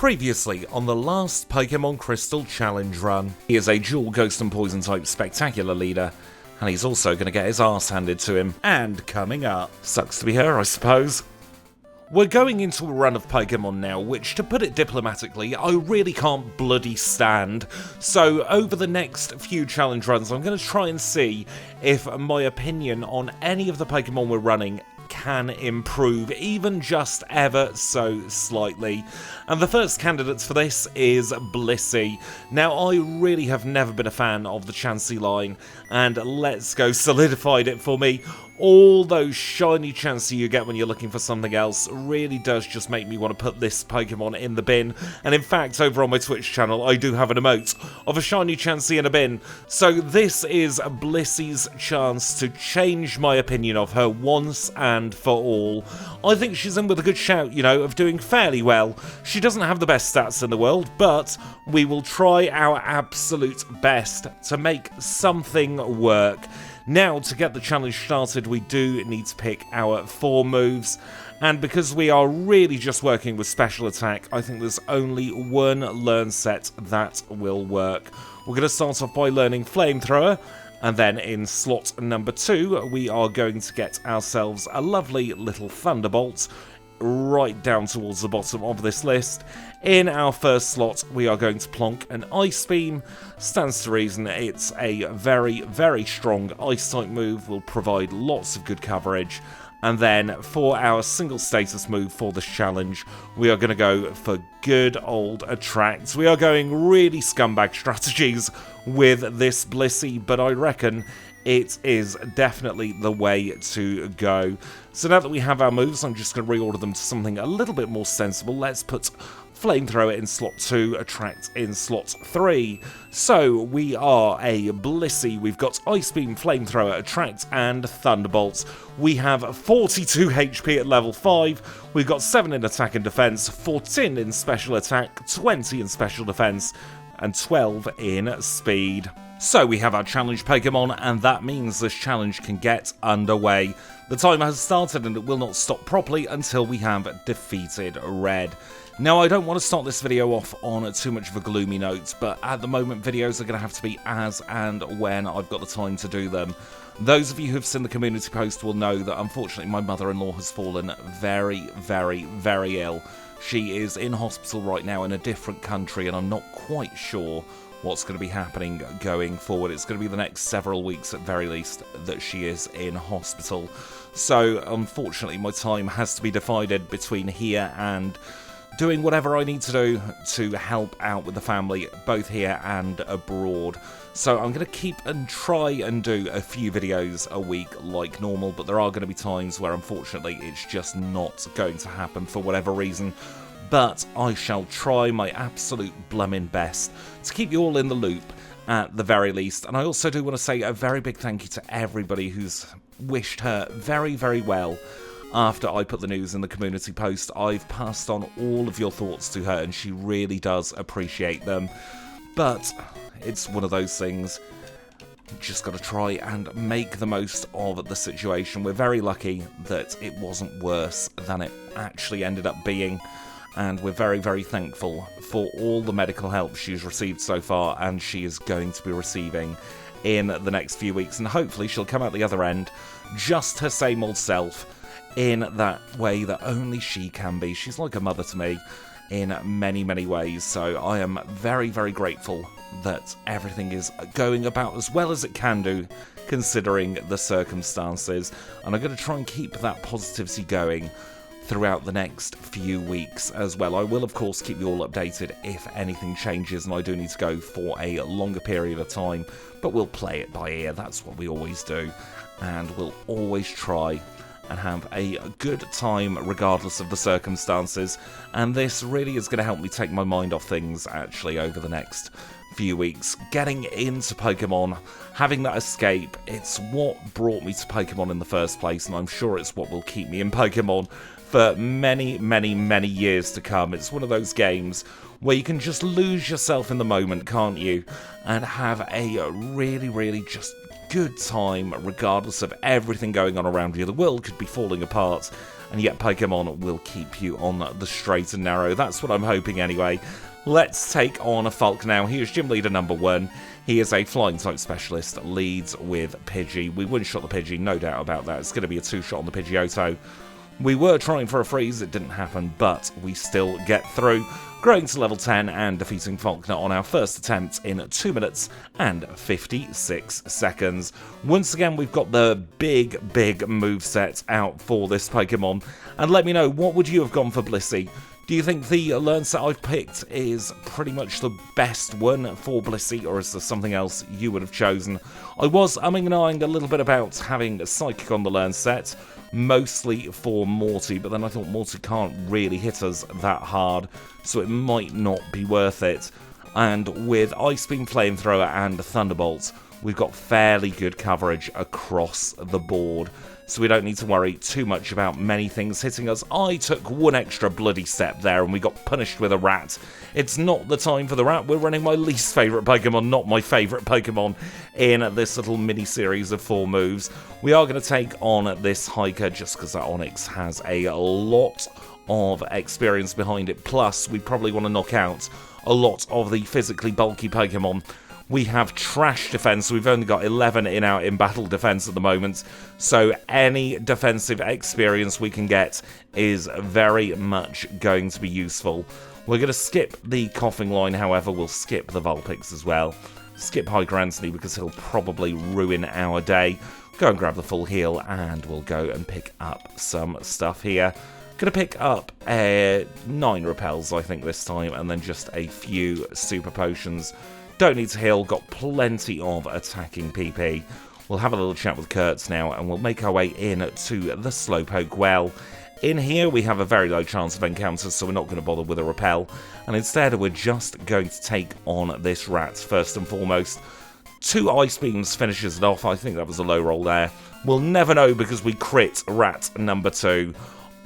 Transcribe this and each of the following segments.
Previously on the last Pokémon Crystal challenge run, he is a dual Ghost and Poison type spectacular leader, and he's also going to get his arse handed to him. And coming up, sucks to be her, I suppose. We're going into a run of Pokémon now, which, to put it diplomatically, I really can't bloody stand. So over the next few challenge runs, I'm going to try and see if my opinion on any of the Pokémon we're running can improve, even just ever so slightly. And the first candidates for this is BLISSEY. Now, I really have never been a fan of the Chansey line, and Let's Go solidified it for me. All those shiny Chansey you get when you're looking for something else really does just make me want to put this Pokemon in the bin. And in fact, over on my Twitch channel, I do have an emote of a shiny Chansey in a bin. So this is BLISSEY's chance to change my opinion of her once and for all. I think she's in with a good shout, you know, of doing fairly well. She doesn't have the best stats in the world, but we will try our absolute best to make something work. Now, to get the challenge started, we do need to pick our 4 moves, and because we are really just working with special attack, I think there's only one learn set that will work. We're going to start off by learning Flamethrower, and then in slot number 2, we are going to get ourselves a lovely little Thunderbolt right down towards the bottom of this list. In our first slot, we are going to plonk an Ice Beam. Stands to reason, it's a very, very strong Ice-type move, will provide lots of good coverage. And then for our single status move for this challenge, we are going to go for good old Attract. We are going really scumbag strategies with this BLISSEY, but I reckon it is definitely the way to go. So now that we have our moves, I'm just going to reorder them to something a little bit more sensible. Let's put Flamethrower in slot 2, Attract in slot 3. So we are a BLISSEY. We've got Ice Beam, Flamethrower, Attract, and Thunderbolt. We have 42 HP at level 5. We've got 7 in attack and defense, 14 in special attack, 20 in special defense, and 12 in speed. So we have our challenge Pokemon, and that means this challenge can get underway. The timer has started and it will not stop properly until we have defeated Red. Now, I don't want to start this video off on too much of a gloomy note, but at the moment videos are going to have to be as and when I've got the time to do them. Those of you who've seen the community post will know that unfortunately my mother-in-law has fallen very, very, very ill. She is in hospital right now in a different country, and I'm not quite sure what's going to be happening going forward. It's going to be the next several weeks at very least that she is in hospital. So unfortunately my time has to be divided between here and doing whatever I need to do to help out with the family, both here and abroad. So I'm going to keep and try and do a few videos a week like normal, but there are going to be times where unfortunately it's just not going to happen for whatever reason. But I shall try my absolute bloomin' best to keep you all in the loop at the very least. And I also do want to say a very big thank you to everybody who's wished her very, very well after I put the news in the community post. I've passed on all of your thoughts to her, and she really does appreciate them. But it's one of those things. Just got to try and make the most of the situation. We're very lucky that it wasn't worse than it actually ended up being. And we're very, very thankful for all the medical help she's received so far, and she is going to be receiving in the next few weeks. And hopefully she'll come out the other end just her same old self, in that way that only she can be. She's like a mother to me in many, many ways. So I am very, very grateful that everything is going about as well as it can do, considering the circumstances. And I'm going to try and keep that positivity going throughout the next few weeks as well. I will, of course, keep you all updated if anything changes and I do need to go for a longer period of time, but we'll play it by ear. That's what we always do, and we'll always try and have a good time regardless of the circumstances. And this really is going to help me take my mind off things actually over the next few weeks. Getting into Pokemon, having that escape, it's what brought me to Pokemon in the first place, and I'm sure it's what will keep me in Pokemon for many, many, many years to come. It's one of those games where you can just lose yourself in the moment, can't you? And have a really, really just good time, regardless of everything going on around you. The world could be falling apart, and yet Pokemon will keep you on the straight and narrow. That's what I'm hoping anyway. Let's take on a Falk now. He is gym leader number 1. He is a flying type specialist, leads with Pidgey. We one-shot the Pidgey, no doubt about that. It's going to be a 2-shot on the Pidgeotto. We were trying for a freeze, it didn't happen, but we still get through, growing to level 10 and defeating Falkner on our first attempt in 2 minutes and 56 seconds. Once again, we've got the big moveset out for this Pokemon, and let me know, what would you have gone for BLISSEY? Do you think the learn set I've picked is pretty much the best one for BLISSEY, or is there something else you would have chosen? I was umming and ahhing a little bit about having Psychic on the learn set, mostly for Morty, but then I thought Morty can't really hit us that hard, so it might not be worth it. And with Ice Beam, Flamethrower and Thunderbolt, we've got fairly good coverage across the board, so we don't need to worry too much about many things hitting us. I took one extra bloody step there and we got punished with a rat. It's not the time for the rat. We're running my least favourite Pokemon, not my favourite Pokemon, in this little mini-series of 4 moves. We are going to take on this Hiker just because that Onix has a lot of experience behind it. Plus, we probably want to knock out a lot of the physically bulky Pokemon. We have trash defense, so we've only got 11 in our in-battle defense at the moment, so any defensive experience we can get is very much going to be useful. We're going to skip the Coughing line, however, we'll skip the Vulpix as well. Skip Hiker Anthony because he'll probably ruin our day. Go and grab the full heal, and we'll go and pick up some stuff here. Going to pick up 9 repels, I think, this time, and then just a few super potions. Don't need to heal, got plenty of attacking PP. We'll have a little chat with Kurtz now, and we'll make our way in to the Slowpoke well. In here, we have a very low chance of encounters, so we're not going to bother with a repel. And instead, we're just going to take on this rat first and foremost. 2 Ice Beams finishes it off. I think that was a low roll there. We'll never know because we crit rat number 2.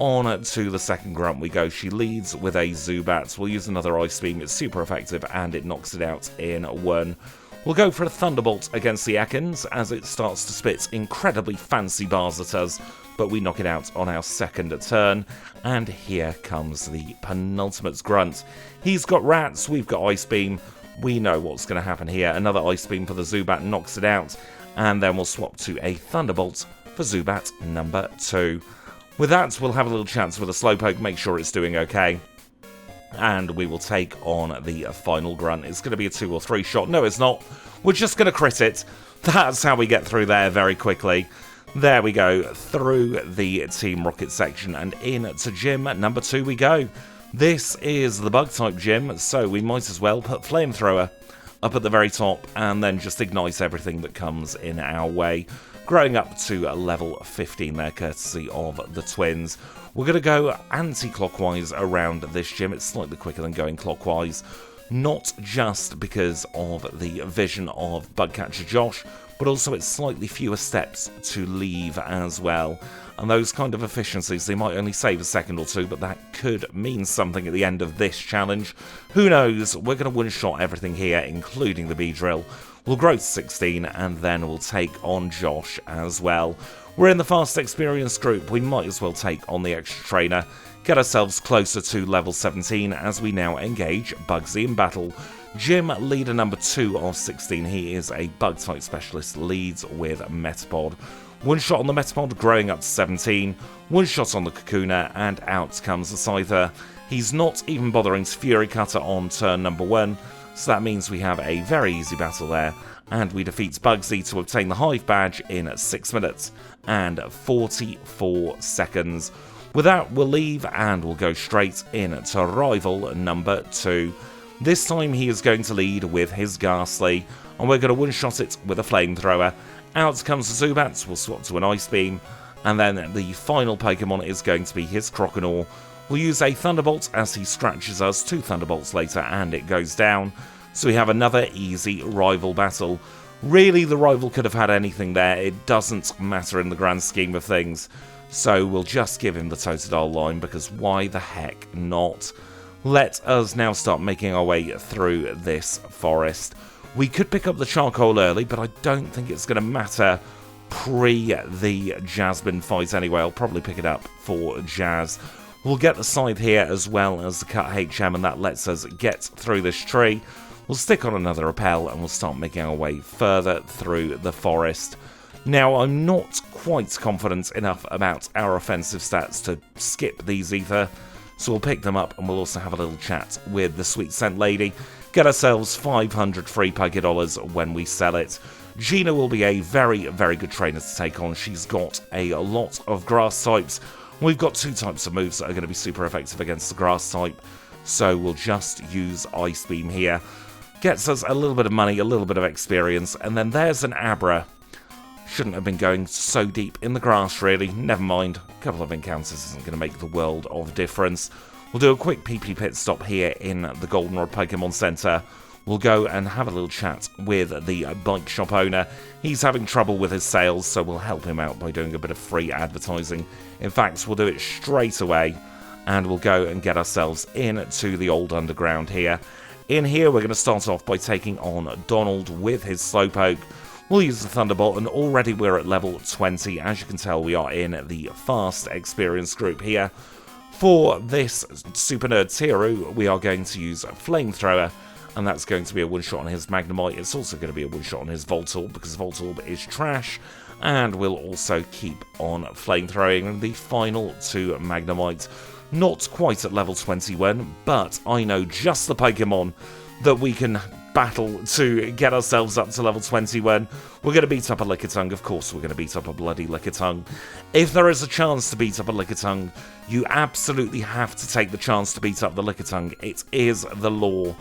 On to the second grunt we go. She leads with a Zubat. We'll use another Ice Beam. It's super effective and it knocks it out in 1. We'll go for a Thunderbolt against the Ekans as it starts to spit incredibly fancy bars at us, but we knock it out on our second turn. And here comes the penultimate grunt. He's got rats, we've got Ice Beam. We know what's going to happen here. Another Ice Beam for the Zubat knocks it out, and then we'll swap to a Thunderbolt for Zubat number 2. With that, we'll have a little chance with a Slowpoke, make sure it's doing okay. And we will take on the final grunt. It's going to be a 2 or 3 shot. No, it's not. We're just going to crit it. That's how we get through there very quickly. There we go, through the Team Rocket section, and into gym number 2 we go. This is the Bug-type gym, so we might as well put Flamethrower up at the very top, and then just ignite everything that comes in our way. Growing up to level 15 there, courtesy of the twins. We're going to go anti-clockwise around this gym. It's slightly quicker than going clockwise. Not just because of the vision of Bugcatcher Josh, but also it's slightly fewer steps to leave as well. And those kind of efficiencies, they might only save a second or 2, but that could mean something at the end of this challenge. Who knows? We're going to one-shot everything here, including the Beedrill. We'll grow to 16, and then we'll take on Josh as well. We're in the fast experience group. We might as well take on the extra trainer, get ourselves closer to level 17 as we now engage Bugsy in battle. Gym leader number 2 of 16. He is a bug-type specialist, leads with Metapod. One shot on the Metapod, growing up to 17. One shot on the Kakuna, and out comes the Scyther. He's not even bothering to Fury Cutter on turn number 1, so that means we have a very easy battle there, and we defeat Bugsy to obtain the Hive Badge in 6 minutes and 44 seconds. With that, we'll leave and we'll go straight into rival number 2. This time he is going to lead with his Ghastly, and we're going to one-shot it with a Flamethrower. Out comes the Zubat, we'll swap to an Ice Beam, and then the final Pokemon is going to be his Croconaw. We'll use a Thunderbolt as he scratches us 2 Thunderbolts later and it goes down. So we have another easy rival battle. Really, the rival could have had anything there. It doesn't matter in the grand scheme of things. So we'll just give him the Totodile line, because why the heck not? Let us now start making our way through this forest. We could pick up the charcoal early, but I don't think it's going to matter pre the Jasmine fight anyway. I'll probably pick it up for Jazz. We'll get the scythe here as well as the cut HM, and that lets us get through this tree. We'll stick on another rappel, and we'll start making our way further through the forest. Now, I'm not quite confident enough about our offensive stats to skip these either, so we'll pick them up, and we'll also have a little chat with the Sweet Scent Lady, get ourselves 500 free Pokédollars when we sell it. Gina will be a very, very good trainer to take on. She's got a lot of grass types. We've got 2 types of moves that are going to be super effective against the grass type, so we'll just use Ice Beam here. Gets us a little bit of money, a little bit of experience, and then there's an Abra. Shouldn't have been going so deep in the grass, really. Never mind. A couple of encounters isn't going to make the world of difference. We'll do a quick PP pit stop here in the Goldenrod Pokemon Center. We'll go and have a little chat with the bike shop owner. He's having trouble with his sales, so we'll help him out by doing a bit of free advertising. In fact, we'll do it straight away, and we'll go and get ourselves into the old underground here. In here, we're going to start off by taking on Donald with his Slowpoke. We'll use the Thunderbolt, and already we're at level 20. As you can tell, we are in the fast experience group here. For this Super Nerd Tiru, we are going to use Flamethrower, and that's going to be a one-shot on his Magnemite. It's also going to be a one-shot on his Voltorb, because Voltorb is trash. And we'll also keep on Flamethrowing the final 2 Magnemite. Not quite at level 21, but I know just the Pokemon that we can battle to get ourselves up to level 21. We're going to beat up a Lickitung. Of course we're going to beat up a bloody Lickitung. If there is a chance to beat up a Lickitung, you absolutely have to take the chance to beat up the Lickitung. It is the law.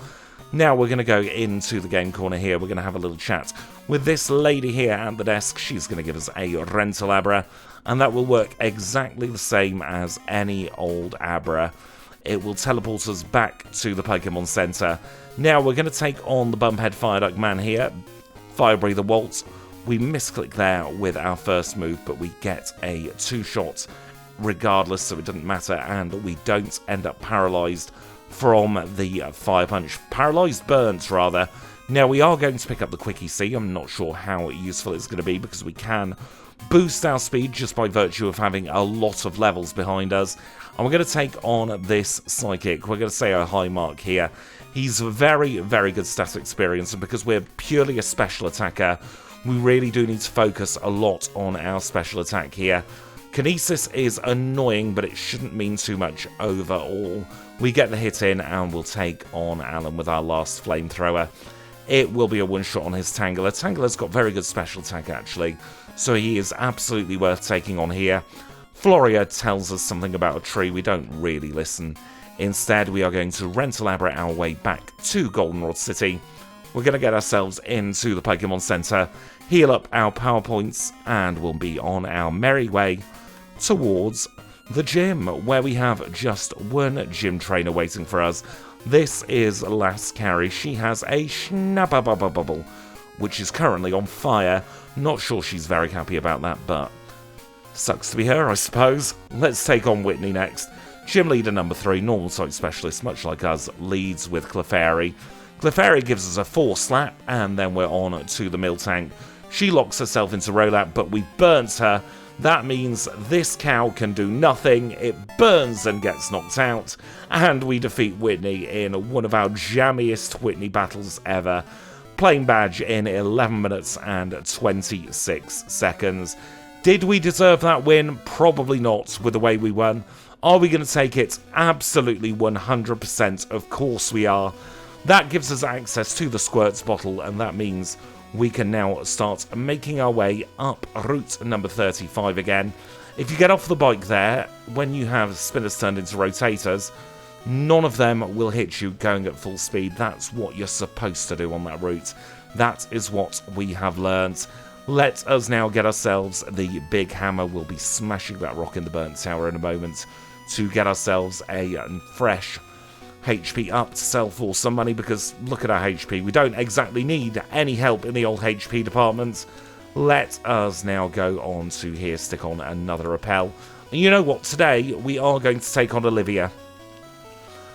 Now we're going to go into the game corner here. We're going to have a little chat with this lady here at the desk. She's going to give us a rental Abra, and that will work exactly the same as any old Abra. It will teleport us back to the Pokemon Center. Now we're going to take on the Bumphead Fireduck Man here. Fire Breather Waltz. We misclick there with our first move, but we get a 2-shot regardless, so it doesn't matter, and we don't end up paralyzed from the Fire Punch. Paralyzed burnt, rather. Now we are going to pick up the Quickie C. I'm not sure how useful it's going to be, because we can boost our speed just by virtue of having a lot of levels behind us. And we're going to take on this Psychic. We're going to say a high mark here. He's very, very good stat experience, and because we're purely a special attacker, we really do need to focus a lot on our special attack here. Kinesis is annoying, but it shouldn't mean too much overall. We get the hit in, and we'll take on Alan with our last Flamethrower. It will be a one-shot on his Tangela. Tangela's got very good special attack, actually, so he is absolutely worth taking on here. Floria tells us something about a tree. We don't really listen. Instead, we are going to rental Abra our way back to Goldenrod City. We're going to get ourselves into the Pokemon Center, heal up our power points, and we'll be on our merry way towards the gym, where we have just one gym trainer waiting for us. This is Lass Carrie. She has a Schnappabubble, which is currently on fire. Not sure she's very happy about that, but sucks to be her, I suppose. Let's take on Whitney next. Gym leader number 3, normal type specialist, much like us, leads with Clefairy. Clefairy gives us a 4-slap, and then we're on to the Miltank. She locks herself into Rolap, but we burnt her. That means this cow can do nothing. It burns and gets knocked out, and we defeat Whitney in one of our jammiest Whitney battles ever. Playing badge in 11 minutes and 26 seconds. Did we deserve that win? Probably not, with the way we won. Are we going to take it? Absolutely 100%. Of course we are. That gives us access to the Squirts bottle, and that means we can now start making our way up route number 35 again. If you get off the bike there, when you have spinners turned into rotators, none of them will hit you going at full speed. That's what you're supposed to do on that route. That is what we have learned. Let us now get ourselves the big hammer. We'll be smashing that rock in the burnt tower in a moment to get ourselves a fresh HP up to sell for some money, because look at our HP. We don't exactly need any help in the old HP department. Let us now go on to here, stick on another repel. And you know what? Today, we are going to take on Olivia.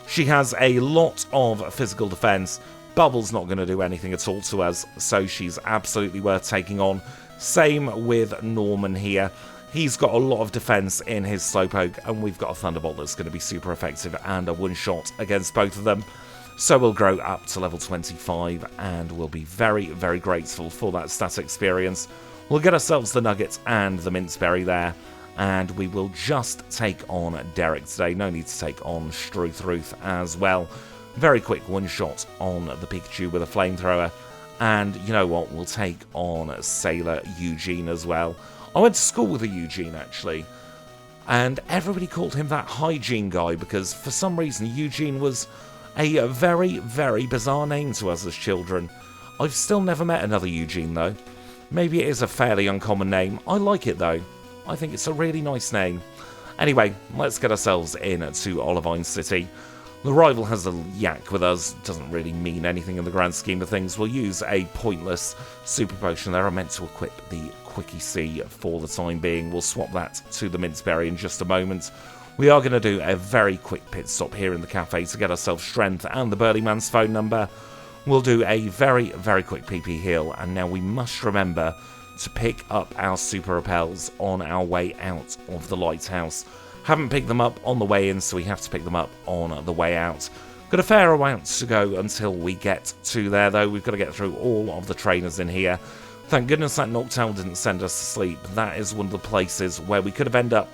She has a lot of physical defense. Bubble's not going to do anything at all to us, so she's absolutely worth taking on. Same with Norman here. He's got a lot of defense in his Slowpoke, and we've got a Thunderbolt that's going to be super effective and a one-shot against both of them. So we'll grow up to level 25, and we'll be very, very grateful for that stat experience. We'll get ourselves the Nugget and the Minceberry there, and we will just take on Derek today. No need to take on Struthruth as well. Very quick one-shot on the Pikachu with a Flamethrower. And you know what? We'll take on Sailor Eugene as well. I went to school with a Eugene, actually. And everybody called him that hygiene guy because for some reason Eugene was a very, very bizarre name to us as children. I've still never met another Eugene, though. Maybe it is a fairly uncommon name. I like it, though. I think it's a really nice name. Anyway, let's get ourselves in to Olivine City. The rival has a yak with us. Doesn't really mean anything in the grand scheme of things. We'll use a pointless super potion there. I meant to equip the Quickie C for the time being. We'll swap that to the Minceberry in just a moment. We are going to do a very quick pit stop here in the cafe to get ourselves strength and the Burly Man's phone number. We'll do a very, very quick PP heal. And now we must remember to pick up our super repels on our way out of the lighthouse. Haven't picked them up on the way in, so we have to pick them up on the way out. Got a fair amount to go until we get to there, though. We've got to get through all of the trainers in here. Thank goodness that Noctowl didn't send us to sleep. That is one of the places where we could have ended up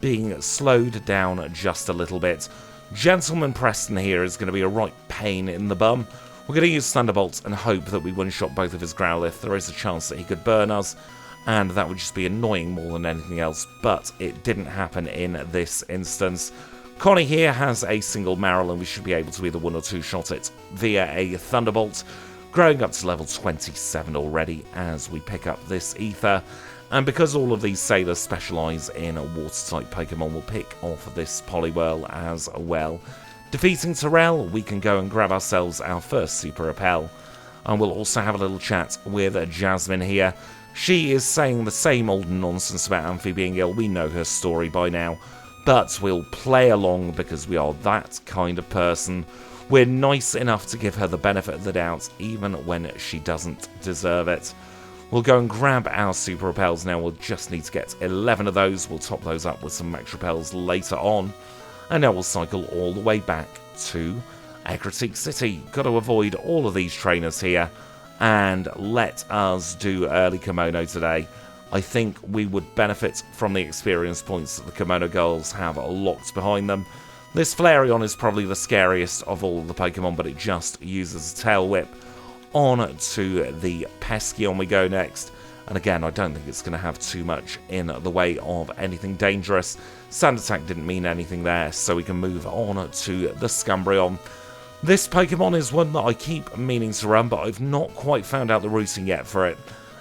being slowed down just a little bit. Gentleman Preston here is going to be a right pain in the bum. We're going to use Thunderbolt and hope that we one-shot both of his Growlithe. There is a chance that he could burn us, and that would just be annoying more than anything else, but it didn't happen in this instance. Connie here has a single Marill, and we should be able to either one or two shot it via a Thunderbolt, growing up to level 27 already as we pick up this Ether. And because all of these sailors specialise in water-type Pokemon, we'll pick off this Poliwhirl as well. Defeating Terrell, we can go and grab ourselves our first Super Repel. And we'll also have a little chat with Jasmine here. She is saying the same old nonsense about Amphi being ill. We know her story by now. But we'll play along because we are that kind of person. We're nice enough to give her the benefit of the doubt, even when she doesn't deserve it. We'll go and grab our Super Repels now. We'll just need to get 11 of those. We'll top those up with some Max Repels later on. And now we'll cycle all the way back to Ecruteak City. Got to avoid all of these trainers here. And let us do early Kimono today. I think we would benefit from the experience points that the Kimono girls have locked behind them. This Flareon is probably the scariest of all the Pokemon, but it just uses a Tail Whip. On to the Peskeon we go next. And again, I don't think it's going to have too much in the way of anything dangerous. Sand Attack didn't mean anything there, so we can move on to the Scumbrion. This Pokemon is one that I keep meaning to run, but I've not quite found out the routing yet for it.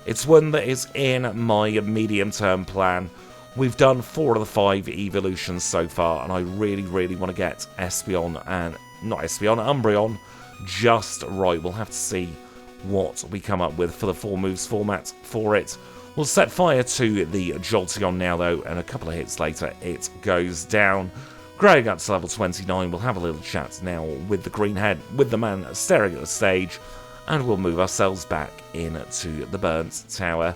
It's one that is in my medium-term plan. We've done 4 of the 5 evolutions so far, and I really, really want to get Espeon and... not Espeon, Umbreon just right. We'll have to see what we come up with for the 4 moves format for it. We'll set fire to the Jolteon now, though, and a couple of hits later, it goes down. Growing up to level 29, we'll have a little chat now with the Greenhead, with the man staring at the stage, and we'll move ourselves back into the Burnt Tower.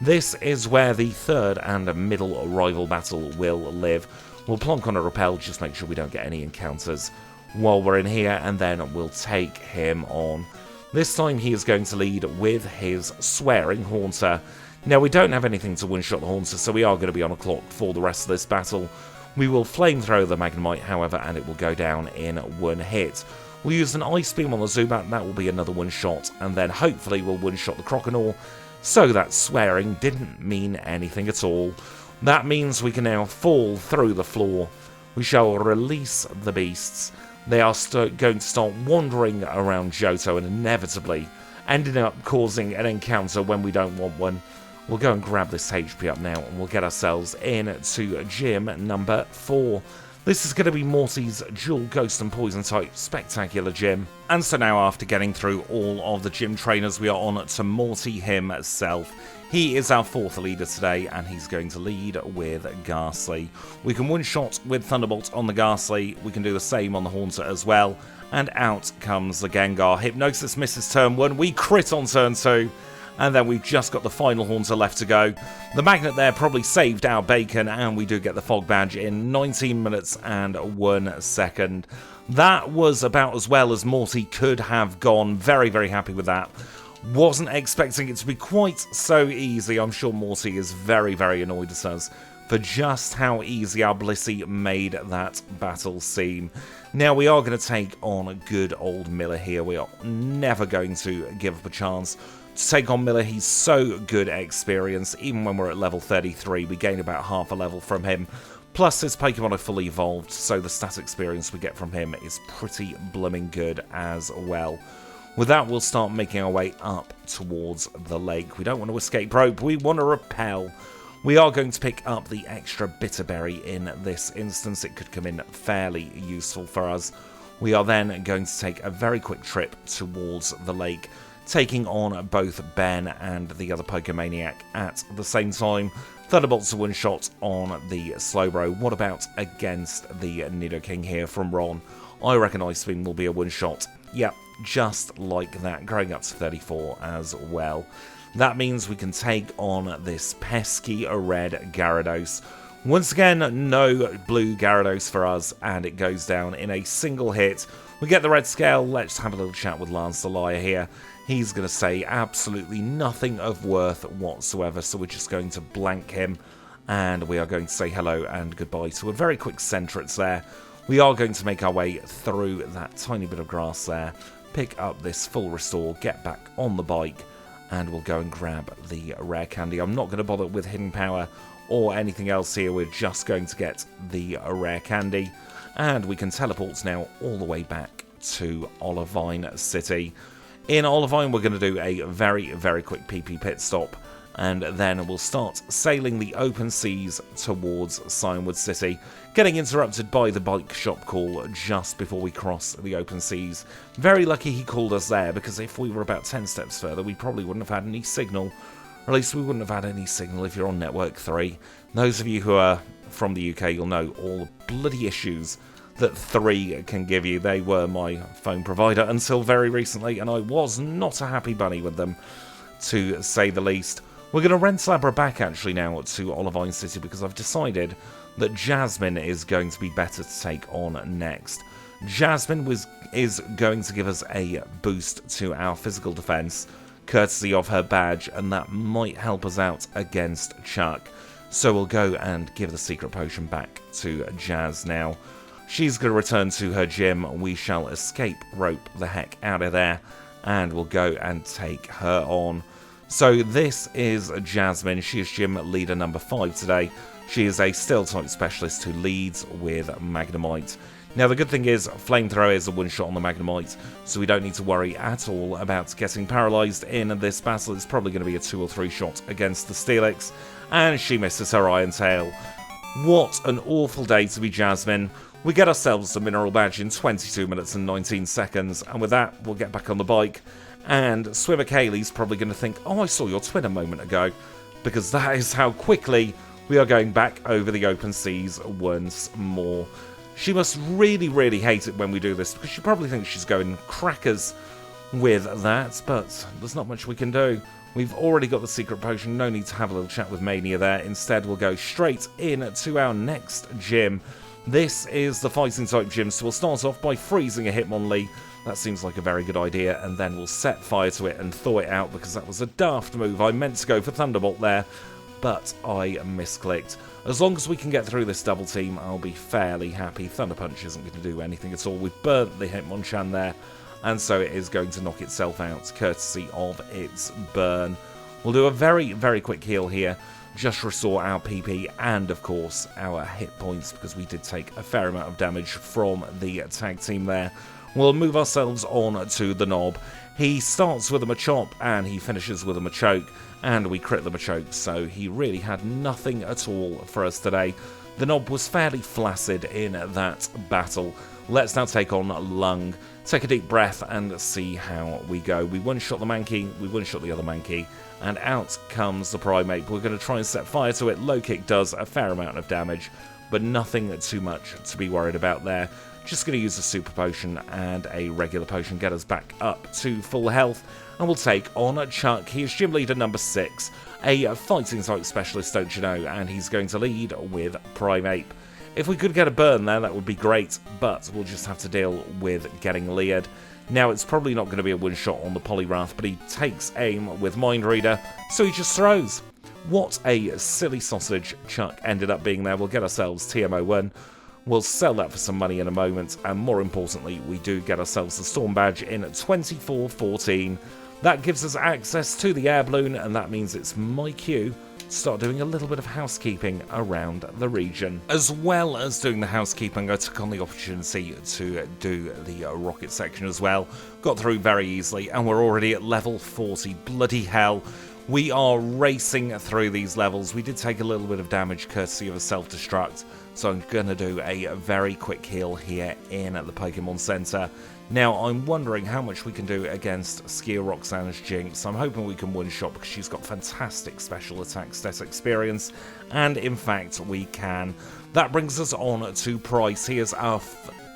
This is where the third and middle rival battle will live. We'll plonk on a Repel, just make sure we don't get any encounters while we're in here, and then we'll take him on. This time he is going to lead with his Swearing Haunter. Now we don't have anything to one-shot the Haunter, so we are going to be on a clock for the rest of this battle. We will Flamethrower the Magnemite, however, and it will go down in 1 hit. We'll use an Ice Beam on the Zubat, that will be another one-shot, and then hopefully we'll one-shot the Croconaw, so that Swearing didn't mean anything at all. That means we can now fall through the floor. We shall release the beasts. They are going to start wandering around Johto and inevitably ending up causing an encounter when we don't want one. We'll go and grab this HP up now and we'll get ourselves in to gym number 4. This is going to be Morty's dual ghost and poison type spectacular gym. And so now, after getting through all of the gym trainers, we are on to Morty himself. He is our 4th leader today, and he's going to lead with Ghastly. We can one-shot with Thunderbolt on the Ghastly. We can do the same on the Haunter as well. And out comes the Gengar. Hypnosis misses turn 1. We crit on turn 2. And then we've just got the final Haunter left to go. The Magnet there probably saved our bacon, and we do get the Fog Badge in 19 minutes and 1 second. That was about as well as Morty could have gone. Very, very happy with that. Wasn't expecting it to be quite so easy. I'm sure Morty is very, very annoyed at us for just how easy our BLISSEY made that battle seem. Now, we are going to take on good old Miller here. We are never going to give up a chance to take on Miller. He's so good at experience. Even when we're at level 33, we gain about half a level from him. Plus, his Pokemon are fully evolved, so the stat experience we get from him is pretty blooming good as well. With that, we'll start making our way up towards the lake. We don't want to escape rope, we want to repel. We are going to pick up the extra Bitterberry in this instance. It could come in fairly useful for us. We are then going to take a very quick trip towards the lake, taking on both Ben and the other Pokemaniac at the same time. Thunderbolt's a one-shot on the Slowbro. What about against the Nidoking here from Ron? I reckon Ice Beam will be a one-shot. Yep, just like that, growing up to 34 as well. That means we can take on this pesky red Gyarados. Once again, no blue Gyarados for us, and it goes down in a single hit. We get the red scale. Let's have a little chat with Lance the Liar here. He's going to say absolutely nothing of worth whatsoever, so we're just going to blank him, and we are going to say hello and goodbye to a very quick Sentrets there. We are going to make our way through that tiny bit of grass there, pick up this full restore, get back on the bike, and we'll go and grab the rare candy. I'm not going to bother with hidden power or anything else here. We're just going to get the rare candy, and we can teleport now all the way back to Olivine City. In Olivine, we're going to do a very, very quick PP pit stop, and then we'll start sailing the open seas towards Cianwood City, getting interrupted by the bike shop call just before we cross the open seas. Very lucky he called us there, because if we were about 10 steps further, we probably wouldn't have had any signal. Or at least we wouldn't have had any signal if you're on Network 3. Those of you who are from the UK, you'll know all the bloody issues that 3 can give you. They were my phone provider until very recently, and I was not a happy bunny with them, to say the least. We're going to rent Labra back actually now to Olivine City, because I've decided that Jasmine is going to be better to take on next. Jasmine is going to give us a boost to our physical defense, courtesy of her badge, and that might help us out against Chuck. So we'll go and give the secret potion back to Jazz now. She's going to return to her gym. We shall escape rope the heck out of there, and we'll go and take her on. So this is Jasmine. She is gym leader number 5 today. She is a steel type specialist who leads with Magnemite. Now the good thing is Flamethrower is a one-shot on the Magnemite, so we don't need to worry at all about getting paralysed in this battle. It's probably going to be a 2 or 3 shot against the Steelix, and she misses her Iron Tail. What an awful day to be Jasmine. We get ourselves the Mineral Badge in 22 minutes and 19 seconds, and with that, we'll get back on the bike, and Swimmer Kaylee's probably going to think, oh, I saw your twin a moment ago, because that is how quickly we are going back over the open seas once more. She must really, really hate it when we do this, because she probably thinks she's going crackers with that, but there's not much we can do. We've already got the secret potion, no need to have a little chat with Mania there. Instead, we'll go straight in to our next gym. This is the fighting type gym, so we'll start off by freezing a Hitmonlee. That seems like a very good idea, and then we'll set fire to it and thaw it out, because that was a daft move. I meant to go for Thunderbolt there, but I misclicked. As long as we can get through this double team, I'll be fairly happy. Thunder Punch isn't going to do anything at all. We've burnt the Hitmonchan there, and so it is going to knock itself out, courtesy of its burn. We'll do a very, very quick heal here. Just restore our PP and, of course, our hit points, because we did take a fair amount of damage from the tag team there. We'll move ourselves on to the Knob. He starts with a Machop and he finishes with a Machoke, and we crit the Machoke, so he really had nothing at all for us today. The Knob was fairly flaccid in that battle. Let's now take on Lung. Take a deep breath and see how we go. We one-shot the Mankey, we one-shot the other Mankey, and out comes the Primeape. We're going to try and set fire to it. Low kick does a fair amount of damage, but nothing too much to be worried about there. Just going to use a super potion and a regular potion, get us back up to full health, and we'll take on Chuck. He is gym leader number 6, a fighting type specialist, don't you know, and he's going to lead with Primeape. If we could get a burn there, that would be great, but we'll just have to deal with getting leered. Now, it's probably not going to be a one-shot on the Poliwrath, but he takes aim with Mind Reader, so he just throws. What a silly sausage Chuck ended up being there. We'll get ourselves TMO1. We'll sell that for some money in a moment, and more importantly, we do get ourselves the Storm Badge in 2414. That gives us access to the air balloon, and that means it's my cue to start doing a little bit of housekeeping around the region. As well as doing the housekeeping, I took on the opportunity to do the rocket section as well. Got through very easily, and we're already at level 40. Bloody hell. We are racing through these levels. We did take a little bit of damage courtesy of a self-destruct, so I'm going to do a very quick heal here in the Pokemon Center. Now, I'm wondering how much we can do against Skier Roxanne's Jinx. I'm hoping we can one-shot because she's got fantastic special attack stat experience, and in fact, we can. That brings us on to Price. He is our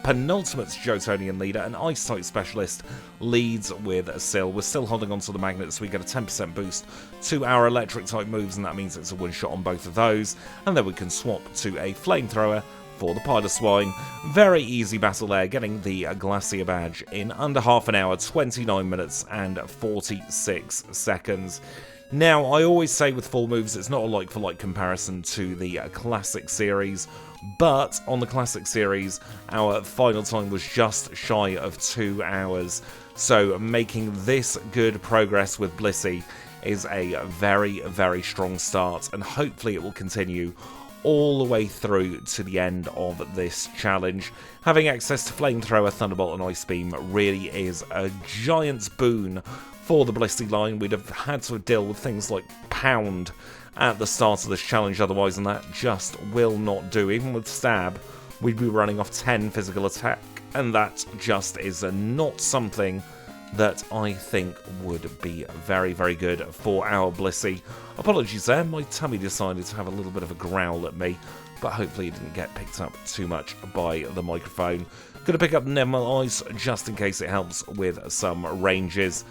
penultimate Jotonian leader, an Ice-type specialist, leads with a Sil. We're still holding on to the magnets, so we get a 10% boost to our Electric-type moves, and that means it's a one-shot on both of those. And then we can swap to a Flamethrower for the Piloswine. Very easy battle there, getting the Glacier Badge in under half an hour, 29 minutes and 46 seconds. Now, I always say with full moves, it's not a like-for-like comparison to the Classic Series, but on the Classic Series, our final time was just shy of 2 hours, so making this good progress with BLISSEY is a very, very strong start, and hopefully it will continue all the way through to the end of this challenge. Having access to Flamethrower, Thunderbolt and Ice Beam really is a giant boon for the BLISSEY line. We'd have had to deal with things like Pound at the start of this challenge otherwise, and that just will not do. Even with Stab, we'd be running off 10 physical attack, and that just is not something that I think would be very, very good for our BLISSEY. Apologies there, my tummy decided to have a little bit of a growl at me, but hopefully it didn't get picked up too much by the microphone. Gonna pick up Neville Ice just in case it helps with some ranges.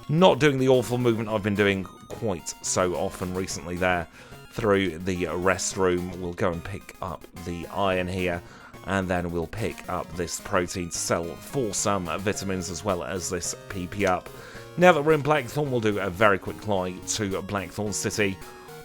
Not doing the awful movement I've been doing quite so often recently there through the restroom. We'll go and pick up the iron here, and then we'll pick up this protein to sell for some vitamins as well as this PP up. Now that we're in Blackthorn, we'll do a very quick fly to Blackthorn City.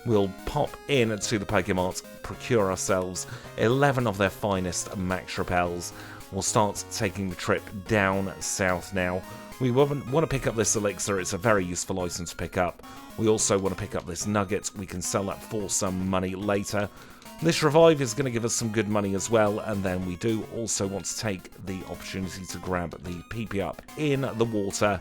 We'll pop in to the Pokemart, procure ourselves 11 of their finest Max Repels. We'll start taking the trip down south now. We want to pick up this elixir. It's a very useful item to pick up. We also want to pick up this nugget. We can sell that for some money later. This revive is going to give us some good money as well, and then we do also want to take the opportunity to grab the PP up in the water.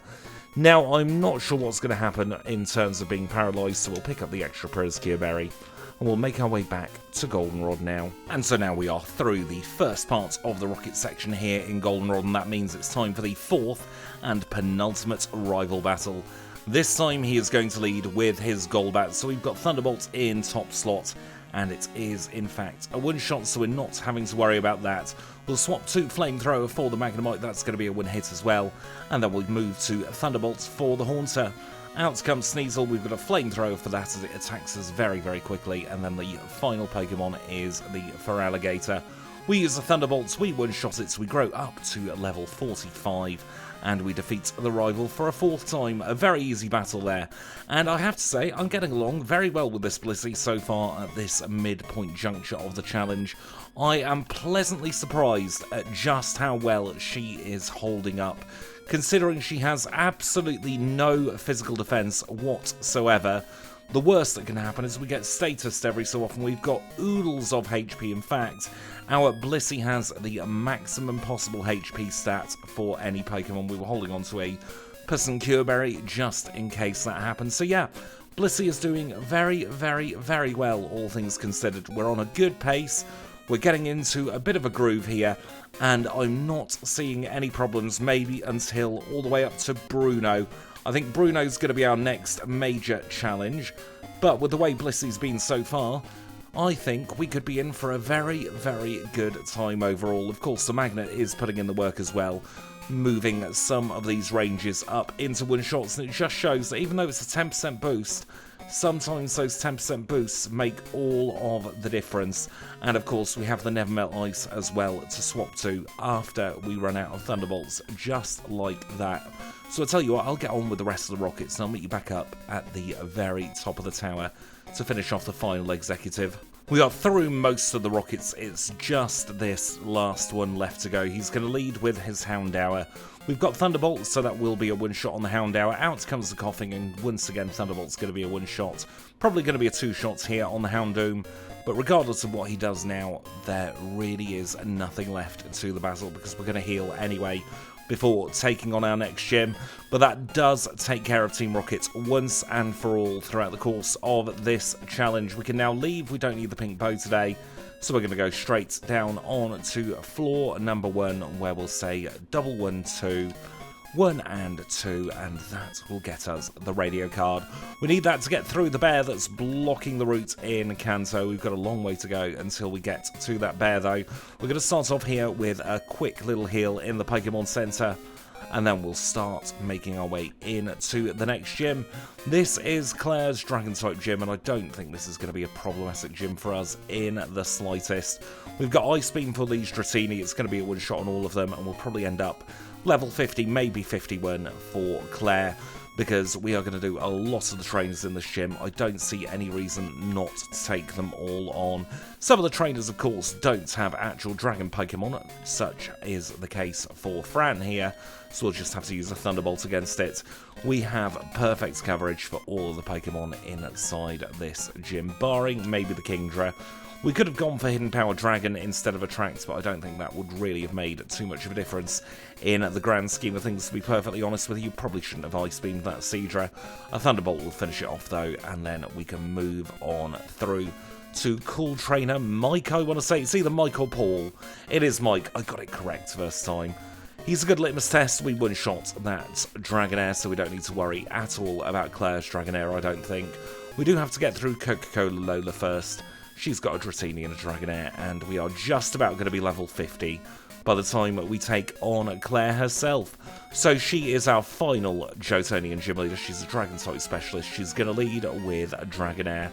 Now, I'm not sure what's going to happen in terms of being paralysed, so we'll pick up the extra Prizzkia Berry, and we'll make our way back to Goldenrod now. And so now we are through the first part of the rocket section here in Goldenrod, and that means it's time for the fourth and penultimate rival battle. This time he is going to lead with his Golbat, so we've got Thunderbolt in top slot, and it is in fact a one-shot, so we're not having to worry about that. We'll swap to Flamethrower for the Magnemite, that's going to be a one-hit as well, and then we'll move to Thunderbolt for the Haunter. Out comes Sneasel, we've got a Flamethrower for that as it attacks us very, very quickly, and then the final Pokemon is the Feraligatr. We use the Thunderbolts, we one-shot it, so we grow up to level 45, and we defeat the rival for a fourth time. A very easy battle there, and I have to say, I'm getting along very well with this BLISSEY so far at this midpoint juncture of the challenge. I am pleasantly surprised at just how well she is holding up, considering she has absolutely no physical defense whatsoever. The worst that can happen is we get statused every so often. We've got oodles of HP. In fact, our BLISSEY has the maximum possible HP stat for any Pokemon. We were holding on to a Person Cure Berry just in case that happens. So yeah, BLISSEY is doing very, very, very well, all things considered. We're on a good pace. We're getting into a bit of a groove here, and I'm not seeing any problems maybe until all the way up to Bruno. I think Bruno's going to be our next major challenge, but with the way BLISSEY's been so far, I think we could be in for a very, very good time overall. Of course, the magnet is putting in the work as well, moving some of these ranges up into one-shots, and it just shows that even though it's a 10% boost, sometimes those 10% boosts make all of the difference. And of course, we have the Never Melt Ice as well to swap to after we run out of Thunderbolts, just like that. So I'll tell you what, I'll get on with the rest of the rockets, and I'll meet you back up at the very top of the tower to finish off the final executive. We are through most of the rockets, it's just this last one left to go. He's going to lead with his Houndour. We've got Thunderbolt, so that will be a one-shot on the Houndour. Out comes the Coughing, and once again Thunderbolt's going to be a one-shot. Probably going to be a two-shot here on the Houndoom, but regardless of what he does now, there really is nothing left to the battle, because we're going to heal anyway before taking on our next gym. But that does take care of Team Rocket once and for all throughout the course of this challenge. We can now leave, we don't need the pink bow today, so we're going to go straight down on to floor number 1, where we'll say double 1, 2, 1 and 2, and that will get us the radio card. We need that to get through the bear that's blocking the route in Kanto. We've got a long way to go until we get to that bear though. We're going to start off here with a quick little heal in the Pokemon Center, and then we'll start making our way into the next gym. This is Claire's Dragon-type gym, and I don't think this is going to be a problematic gym for us in the slightest. We've got Ice Beam for these Dratini. It's going to be a one-shot on all of them, and we'll probably end up level 50, maybe 51 for Claire, because we are going to do a lot of the trainers in this gym. I don't see any reason not to take them all on. Some of the trainers, of course, don't have actual dragon Pokemon. Such is the case for Fran here, so we'll just have to use a Thunderbolt against it. We have perfect coverage for all of the Pokemon inside this gym, barring maybe the Kingdra. We could have gone for Hidden Power Dragon instead of Attract, but I don't think that would really have made too much of a difference in the grand scheme of things, to be perfectly honest with you. Probably shouldn't have Ice Beamed that Seadra. A Thunderbolt will finish it off though, and then we can move on through to Cool Trainer Mike, I want to say. It's either Mike or Paul. It is Mike. I got it correct first time. He's a good litmus test. We one-shot that Dragonair, so we don't need to worry at all about Claire's Dragonair, I don't think. We do have to get through Coca-Cola Lola first. She's got a Dratini and a Dragonair, and we are just about going to be level 50 by the time we take on Claire herself. So she is our final Johtonian gym leader. She's a Dragon-type specialist. She's going to lead with a Dragonair.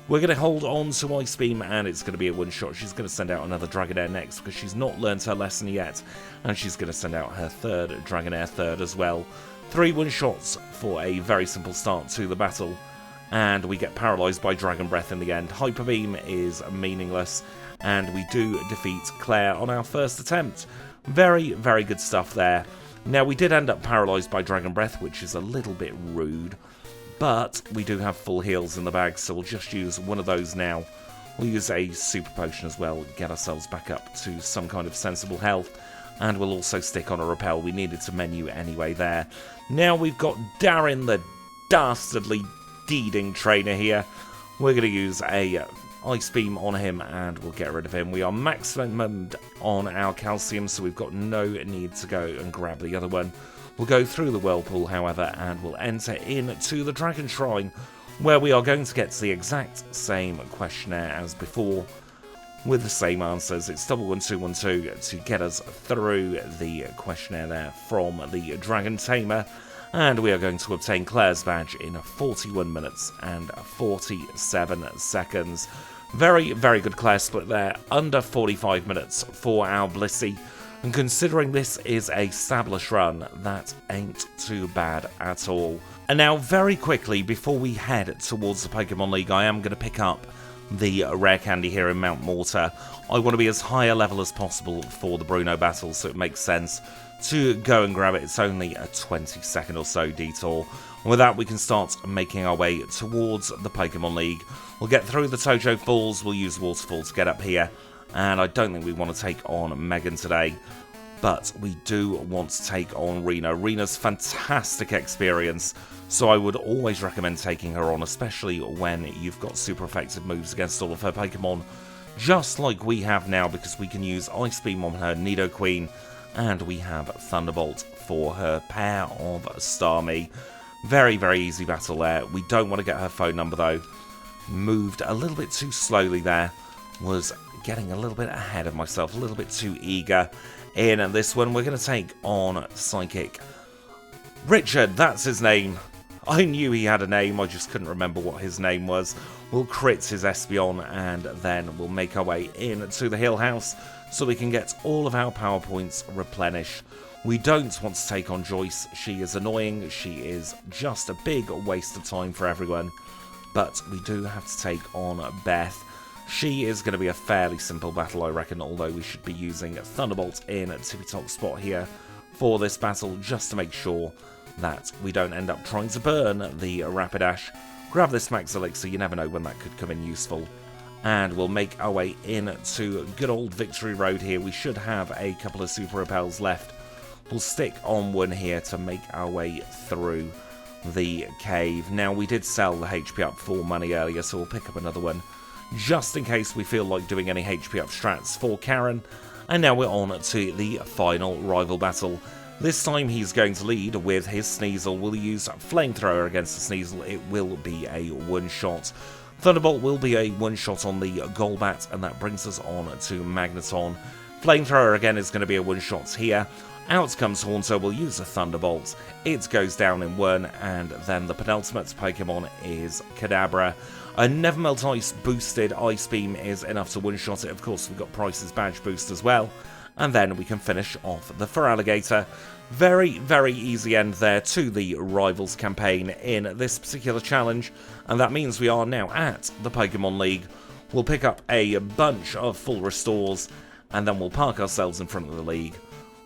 We're going to hold on to Ice Beam, and it's going to be a one-shot. She's going to send out another Dragonair next, because she's not learnt her lesson yet, and she's going to send out her third Dragonair third as well. 3 one-shots for a very simple start to the battle. And we get paralysed by Dragon Breath in the end. Hyper Beam is meaningless, and we do defeat Claire on our first attempt. Very, very good stuff there. Now, we did end up paralysed by Dragon Breath, which is a little bit rude, but we do have full heals in the bag, so we'll just use one of those now. We'll use a Super Potion as well, get ourselves back up to some kind of sensible health, and we'll also stick on a Repel. We needed to menu anyway there. Now we've got Darren, the dastardly deeding trainer here. We're going to use a Ice Beam on him, and we'll get rid of him. We are maximumed on our calcium, so we've got no need to go and grab the other one. We'll go through the Whirlpool, however, and we'll enter into the Dragon Shrine, where we are going to get the exact same questionnaire as before, with the same answers. It's double 1 2 1 2 to get us through the questionnaire there from the Dragon Tamer. And we are going to obtain Claire's badge in 41 minutes and 47 seconds. Very, very good Claire split there. Under 45 minutes for our BLISSEY. And considering this is a established run, that ain't too bad at all. And now, very quickly, before we head towards the Pokemon League, I am going to pick up the rare candy here in Mount Mortar. I want to be as high a level as possible for the Bruno battle, so it makes sense to go and grab it. It's only a 20-second or so detour. And with that, we can start making our way towards the Pokemon League. We'll get through the Tojo Falls, we'll use Waterfall to get up here, and I don't think we want to take on Megan today, but we do want to take on Rena. Rena's fantastic experience, so I would always recommend taking her on, especially when you've got super effective moves against all of her Pokemon. just like we have now, because we can use Ice Beam on her Nidoqueen, and we have Thunderbolt for her pair of Starmie. Very, very easy battle there. We don't want to get her phone number though. Moved a little bit too slowly there. Was getting a little bit ahead of myself, a little bit too eager. In this one, we're going to take on Psychic Richard, that's his name. I knew he had a name, I just couldn't remember what his name was. We'll crit his Espeon, and then we'll make our way into the Hill House so we can get all of our power points replenished. We don't want to take on Joyce. She is annoying. She is just a big waste of time for everyone. But we do have to take on Beth. She is going to be a fairly simple battle, I reckon, although we should be using Thunderbolt in Tippy Top spot here for this battle, just to make sure that we don't end up trying to burn the Rapidash. Grab this Max Elixir, you never know when that could come in useful. And we'll make our way into good old Victory Road here. We should have a couple of Super Repels left. We'll stick on one here to make our way through the cave. Now, we did sell the HP up for money earlier, so we'll pick up another one just in case we feel like doing any HP up strats for Karen. And now we're on to the final rival battle. This time he's going to lead with his Sneasel. We'll use Flamethrower against the Sneasel. It will be a one-shot. Thunderbolt will be a one-shot on the Golbat, and that brings us on to Magneton. Flamethrower again is going to be a one-shot here. Out comes Haunter, we'll use a Thunderbolt. It goes down in one, and then the penultimate Pokemon is Kadabra. A Never Melt Ice boosted Ice Beam is enough to one-shot it. Of course, we've got Price's Badge boost as well. And then we can finish off the Feraligatr. Very, very easy end there to the Rivals campaign in this particular challenge. And that means we are now at the Pokemon League. We'll pick up a bunch of full restores, and then we'll park ourselves in front of the league.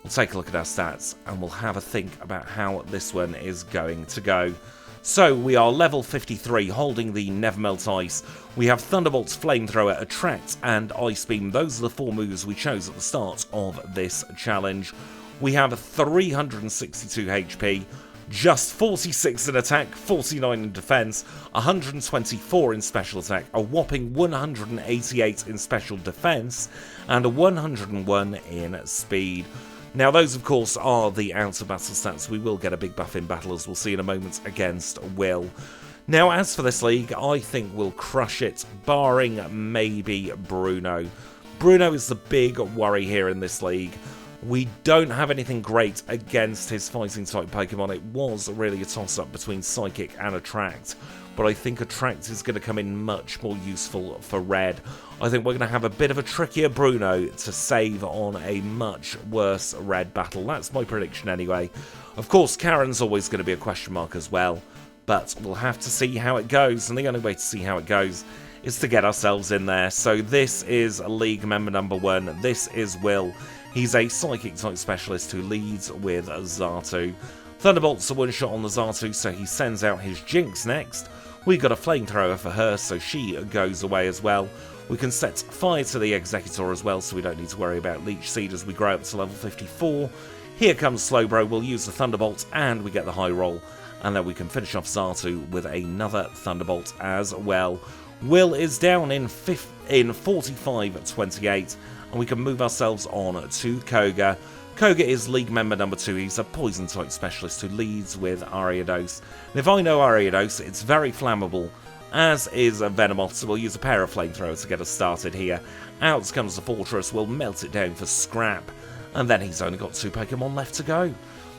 We'll take a look at our stats, and we'll have a think about how this one is going to go. So, we are level 53, holding the Never Melt Ice. We have Thunderbolt's Flamethrower, Attract, and Ice Beam. Those are the four moves we chose at the start of this challenge. We have 362 HP, just 46 in attack, 49 in defense, 124 in special attack, a whopping 188 in special defense, and a 101 in speed. Now, those, of course, are the outer battle stats. We will get a big buff in battle, as we'll see in a moment, against Will. Now, as for this league, I think we'll crush it, barring maybe Bruno. Bruno is the big worry here in this league. We don't have anything great against his fighting-type Pokemon. It was really a toss-up between Psychic and Attract, but I think Attract is going to come in much more useful for Red. I think we're going to have a bit of a trickier Bruno to save on a much worse Red battle. That's my prediction anyway. Of course, Karen's always going to be a question mark as well, but we'll have to see how it goes, and the only way to see how it goes is to get ourselves in there. So this is League member number 1. This is Will. He's a Psychic-type specialist who leads with Xatu. Thunderbolt's a one-shot on the Xatu, so he sends out his Jinx next. We've got a Flamethrower for her, so she goes away as well. We can set fire to the Executor as well, so we don't need to worry about Leech Seed as we grow up to level 54. Here comes Slowbro, we'll use the Thunderbolt, and we get the high roll. And then we can finish off Xatu with another Thunderbolt as well. Will is down in 45-28, and we can move ourselves on to Koga. Koga is League member number 2. He's a Poison-type specialist who leads with Ariados. And if I know Ariados, it's very flammable, as is Venomoth, so we'll use a pair of Flamethrowers to get us started here. Out comes the Fortress, we'll melt it down for scrap, and then he's only got 2 Pokemon left to go.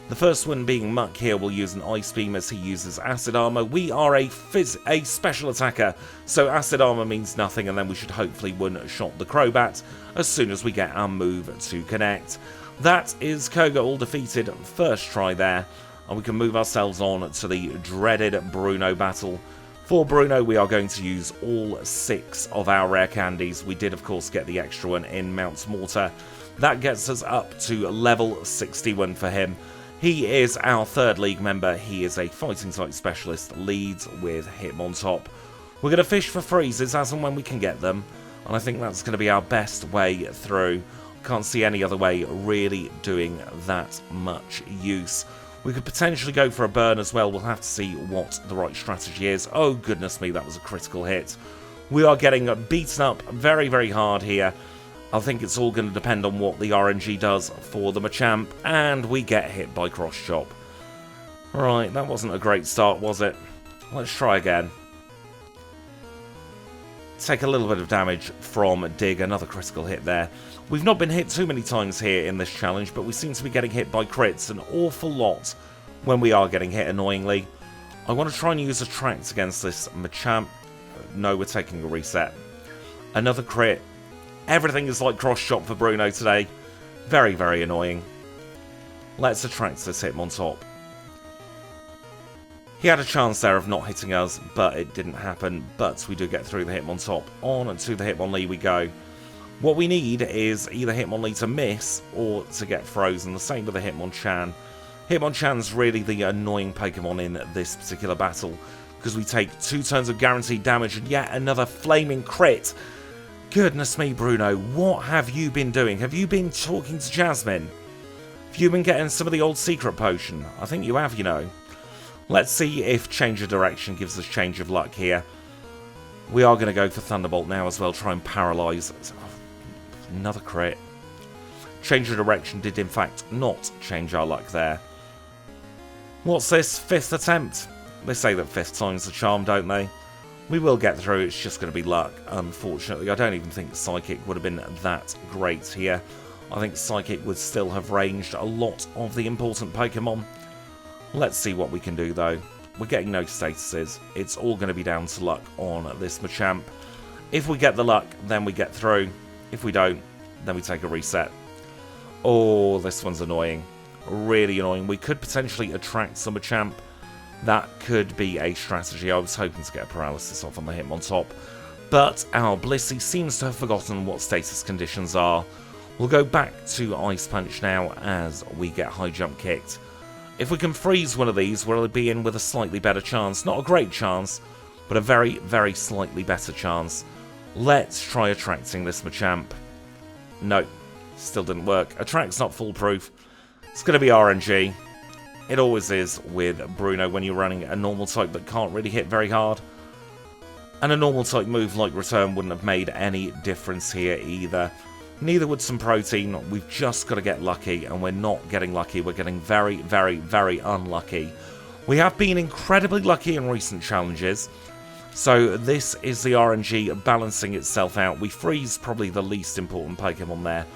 The first one being Muck here, will use an Ice Beam as he uses Acid Armor. We are a special attacker, so Acid Armor means nothing, and then we should hopefully one-shot the Crobat as soon as we get our move to connect. That is Koga all defeated, first try there, and we can move ourselves on to the dreaded Bruno battle. For Bruno, we are going to use all 6 of our rare candies. We did, of course, get the extra one in Mount Mortar. That gets us up to level 61 for him. He is our 3rd league member. He is a fighting-type specialist, leads with Hitmontop. We're going to fish for freezes as and when we can get them, and I think that's going to be our best way through. Can't see any other way really doing that much use. We could potentially go for a burn as well. We'll have to see what the right strategy is. Oh, goodness me, that was a critical hit. We are getting beaten up very, very hard here. I think it's all going to depend on what the RNG does for the Machamp, and we get hit by Cross Chop. Right, that wasn't a great start, was it? Let's try again. Take a little bit of damage from Dig, another critical hit there. We've not been hit too many times here in this challenge, but we seem to be getting hit by crits an awful lot when we are getting hit annoyingly. I want to try and use Attract against this Machamp. No, we're taking a reset. Another crit. Everything is like Cross Chop for Bruno today. Very, very annoying. Let's Attract this Hitmontop. He had a chance there of not hitting us, but it didn't happen. But we do get through the Hitmontop. On to the Hitmonlee we go. What we need is either Hitmonlee to miss or to get frozen. The same with the Hitmonchan. Hitmonchan's really the annoying Pokemon in this particular battle, because we take 2 turns of guaranteed damage and yet another flaming crit. Goodness me, Bruno, what have you been doing? Have you been talking to Jasmine? Have you been getting some of the old secret potion? I think you have, you know. Let's see if change of direction gives us change of luck here. We are going to go for Thunderbolt now as well, try and paralyze. Another crit. Change of direction did in fact not change our luck there. What's this? 5th attempt? They say that 5th time's the charm, don't they? We will get through, it's just going to be luck, unfortunately. I don't even think Psychic would have been that great here. I think Psychic would still have ranged a lot of the important Pokemon. Let's see what we can do, though. We're getting no statuses. It's all going to be down to luck on this Machamp. If we get the luck, then we get through. If we don't, then we take a reset. Oh, this one's annoying. Really annoying. We could potentially attract some Machamp. That could be a strategy. I was hoping to get a paralysis off on the Hitmontop, but our BLISSEY seems to have forgotten what status conditions are. We'll go back to Ice Punch now as we get High Jump kicked. If we can freeze one of these, we'll be in with a slightly better chance. Not a great chance, but a very, very slightly better chance. Let's try attracting this Machamp. No, still didn't work. Attract's not foolproof. It's going to be RNG. It always is with Bruno when you're running a normal type that can't really hit very hard. And a normal type move like Return wouldn't have made any difference here either. Neither would some Protein. We've just got to get lucky, and we're not getting lucky. We're getting very, very, very unlucky. We have been incredibly lucky in recent challenges, so this is the RNG balancing itself out. We freeze probably the least important Pokemon there,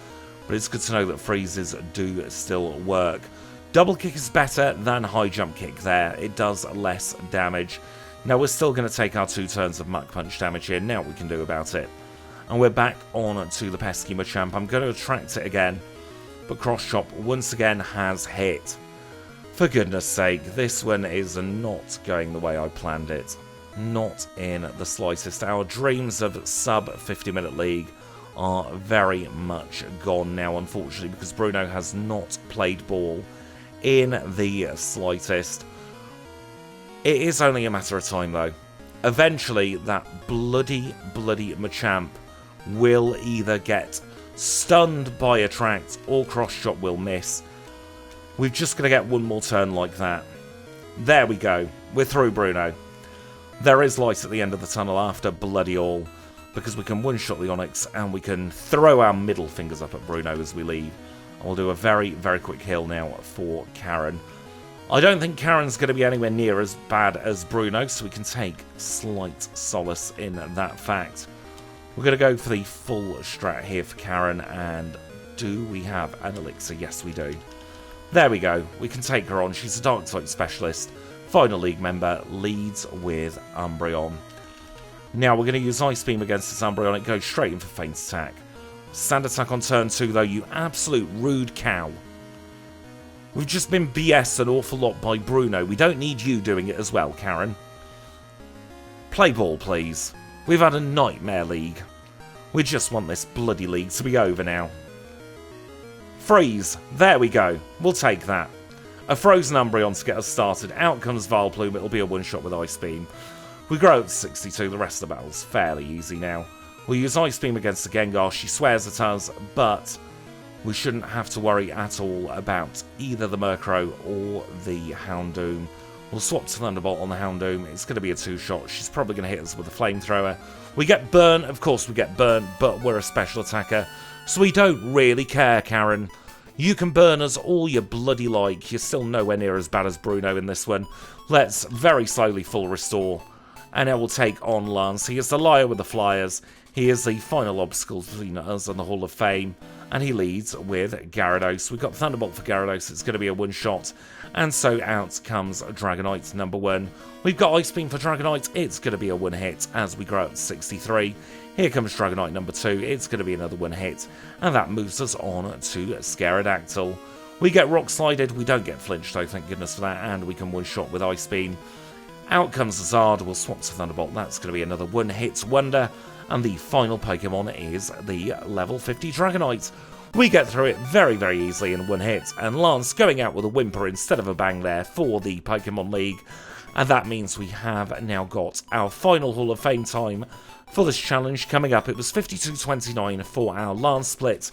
but it's good to know that freezes do still work. Double kick is better than high jump kick there. It does less damage. Now we're still going to take our 2 turns of Muck Punch damage here. Now we can do about it. And we're back on to the pesky Machamp. I'm going to attract it again, but Cross Chop once again has hit. For goodness sake, this one is not going the way I planned it. Not in the slightest. Our dreams of sub 50-minute league are very much gone now, unfortunately, because Bruno has not played ball in the slightest. It is only a matter of time, though. Eventually, that bloody Machamp will either get stunned by Attract or Cross Chop will miss. We've just got to get one more turn like that. There we go. We're through, Bruno. There is light at the end of the tunnel after bloody all, because we can one-shot the Onyx and we can throw our middle fingers up at Bruno as we leave. And we'll do a very, very quick heal now for Karen. I don't think Karen's going to be anywhere near as bad as Bruno, so we can take slight solace in that fact. We're going to go for the full strat here for Karen, and do we have an elixir? Yes, we do. There we go. We can take her on. She's a Dark-type specialist. Final League member, leads with Umbreon. Now we're going to use Ice Beam against this Umbreon. It goes straight in for Feint Attack. Sand Attack on turn 2, though, you absolute rude cow. We've just been BS'd an awful lot by Bruno. We don't need you doing it as well, Karen. Play ball, please. We've had a nightmare league. We just want this bloody league to be over now. Freeze. There we go. We'll take that. A frozen Umbreon to get us started. Out comes Vileplume. It'll be a one-shot with Ice Beam. We grow up to 62. The rest of the battle's fairly easy now. We'll use Ice Beam against the Gengar. She swears at us, but we shouldn't have to worry at all about either the Murkrow or the Houndoom. We'll swap to Thunderbolt on the Houndoom. It's going to be a 2-shot. She's probably going to hit us with a Flamethrower. We get burn. Of course we get burn, but we're a special attacker. So we don't really care, Karen. You can burn us all you bloody like. You're still nowhere near as bad as Bruno in this one. Let's very slowly full restore. And now we'll take on Lance. He is the liar with the flyers. He is the final obstacle between us and the Hall of Fame. And he leads with Gyarados. We've got Thunderbolt for Gyarados. It's going to be a 1-shot. And so out comes Dragonite number 1. We've got Ice Beam for Dragonite. It's going to be a 1-hit as we grow up to 63. Here comes Dragonite number 2. It's going to be another 1-hit. And that moves us on to Scaradactyl. We get Rock Slided. We don't get flinched though, thank goodness for that. And we can 1-shot with Ice Beam. Out comes Zard. We'll swap to Thunderbolt. That's going to be another 1-hit wonder. And the final Pokemon is the level 50 Dragonite. We get through it very, very easily in 1 hit, and Lance going out with a whimper instead of a bang there for the Pokemon League. And that means we have now got our final Hall of Fame time for this challenge coming up. It was 52.29 for our Lance split.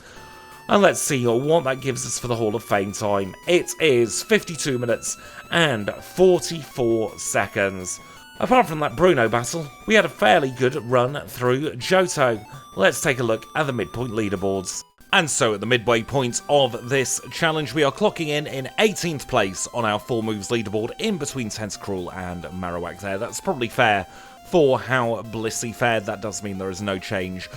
And let's see what that gives us for the Hall of Fame time. It is 52 minutes and 44 seconds. Apart from that Bruno battle, we had a fairly good run through Johto. Let's take a look at the midpoint leaderboards. And so at the midway point of this challenge, we are clocking in 18th place on our 4 moves leaderboard, in between Tentacruel and Marowak there. That's probably fair for how BLISSEY fared. That does mean there is no change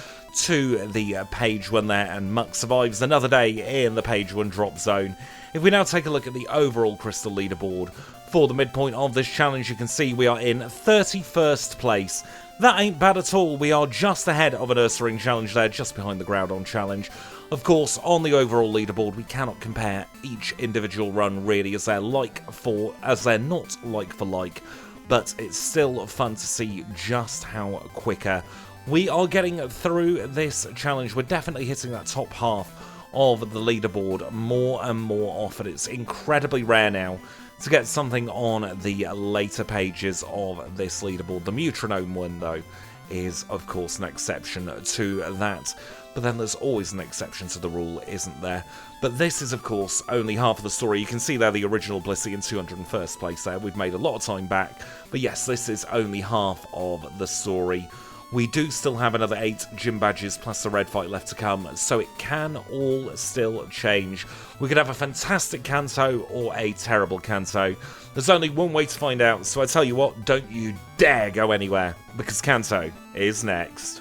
to the page 1 there, and Muck survives another day in the page 1 drop zone. If we now take a look at the overall Crystal leaderboard for the midpoint of this challenge, you can see we are in 31st place. That ain't bad at all. We are just ahead of an Ursaring challenge there, just behind the Groudon challenge. Of course, on the overall leaderboard, we cannot compare each individual run really, as they're not like for like, but it's still fun to see just how quicker we are getting through this challenge. We're definitely hitting that top half of the leaderboard more and more often. It's incredibly rare now to get something on the later pages of this leaderboard. The Metronome one, though, is, of course, an exception to that. But then there's always an exception to the rule, isn't there? But this is, of course, only half of the story. You can see there the original BLISSEY in 201st place there. We've made a lot of time back. But yes, this is only half of the story. We do still have another 8 gym badges plus the red fight left to come, so it can all still change. We could have a fantastic Kanto or a terrible Kanto. There's only one way to find out, so I tell you what, don't you dare go anywhere, because Kanto is next.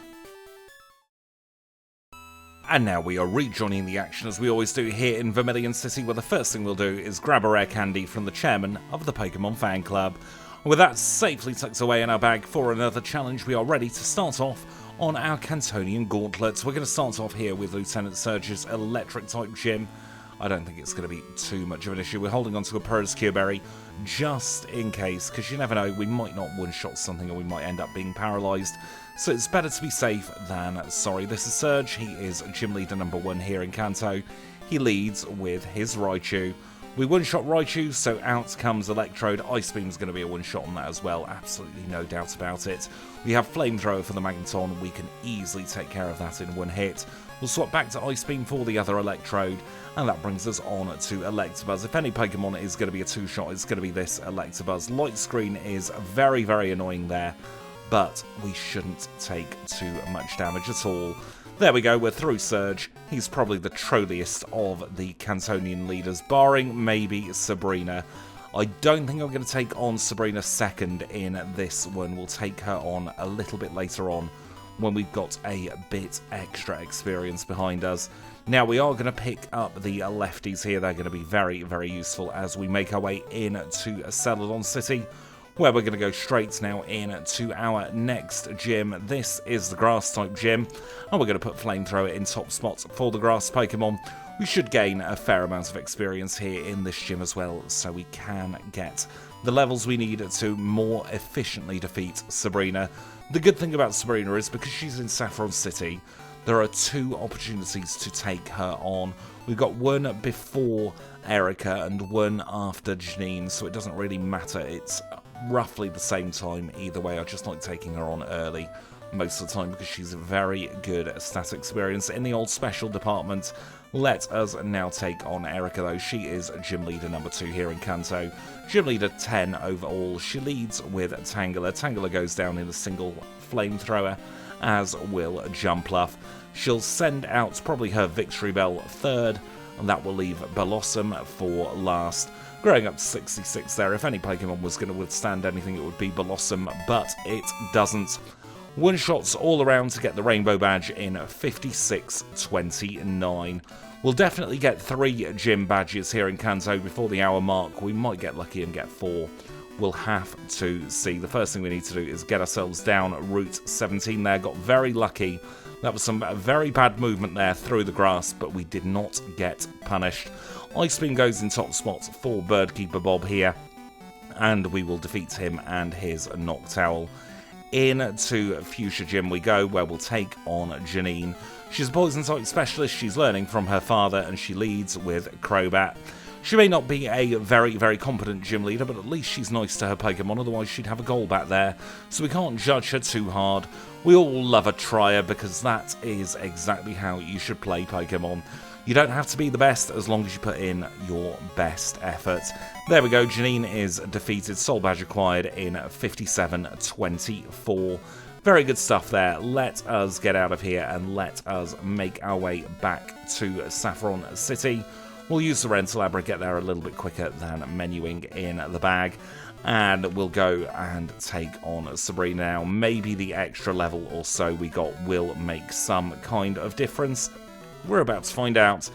And now we are rejoining the action as we always do here in Vermilion City, where the first thing we'll do is grab a rare candy from the chairman of the Pokemon Fan Club. With that safely tucked away in our bag for another challenge, we are ready to start off on our Cantonian Gauntlets. We're going to start off here with Lieutenant Surge's Electric-type gym. I don't think it's going to be too much of an issue. We're holding onto a Persian Berry just in case, because you never know, we might not one-shot something or we might end up being paralysed. So it's better to be safe than sorry. This is Surge. He is gym leader number 1 here in Kanto. He leads with his Raichu. We one-shot Raichu, so out comes Electrode. Ice Beam's going to be a one-shot on that as well, absolutely no doubt about it. We have Flamethrower for the Magneton. We can easily take care of that in 1 hit. We'll swap back to Ice Beam for the other Electrode, and that brings us on to Electabuzz. If any Pokemon is going to be a 2-shot, it's going to be this Electabuzz. Light Screen is very, very annoying there, but we shouldn't take too much damage at all. There we go, we're through Surge. He's probably the trolliest of the Cantonian leaders, barring maybe Sabrina. I don't think I'm going to take on Sabrina second in this one. We'll take her on a little bit later on when we've got a bit extra experience behind us. Now we are going to pick up the lefties here. They're going to be very, very useful as we make our way into Celadon City, where we're going to go straight now into our next gym. This is the Grass-type gym, and we're going to put Flamethrower in top spots for the Grass Pokemon. We should gain a fair amount of experience here in this gym as well, so we can get the levels we need to more efficiently defeat Sabrina. The good thing about Sabrina is because she's in Saffron City, there are 2 opportunities to take her on. We've got one before Erica and one after Janine, so it doesn't really matter. It's roughly the same time either way. I just like taking her on early. most of the time because she's very good at stat experience. In the old special department, let us now take on Erica, though. She is gym leader number 2 here in Kanto. Gym leader 10 overall. She leads with Tangela. Tangela goes down in a single flamethrower, as will Jumpluff. She'll send out probably her Victory Bell 3rd, and that will leave Blossom for last. Growing up to 66 there. If any Pokemon was going to withstand anything, it would be Blossom, but it doesn't. One-shots all around to get the Rainbow Badge in 56.29. We'll definitely get 3 gym badges here in Kanto before the hour mark. We might get lucky and get 4. We'll have to see. The first thing we need to do is get ourselves down Route 17 there. Got very lucky. That was some very bad movement there through the grass, but we did not get punished. Ice Beam goes in top spot for Birdkeeper Bob here, and we will defeat him and his Noctowl. Into Fuchsia Gym we go, where we'll take on Janine. She's a poison type specialist. She's learning from her father, and she leads with Crobat. She may not be a very, very competent gym leader, but at least she's nice to her Pokemon, otherwise she'd have a Golbat there, so we can't judge her too hard. We all love a trier, because that is exactly how you should play Pokemon. You don't have to be the best as long as you put in your best effort. There we go, Janine is defeated, Soul Badge acquired in 57.24. Very good stuff there. Let us get out of here and let us make our way back to Saffron City. We'll use the rental Abra, get there a little bit quicker than menuing in the bag. And we'll go and take on Sabrina now. Maybe the extra level or so we got will make some kind of difference. We're about to find out.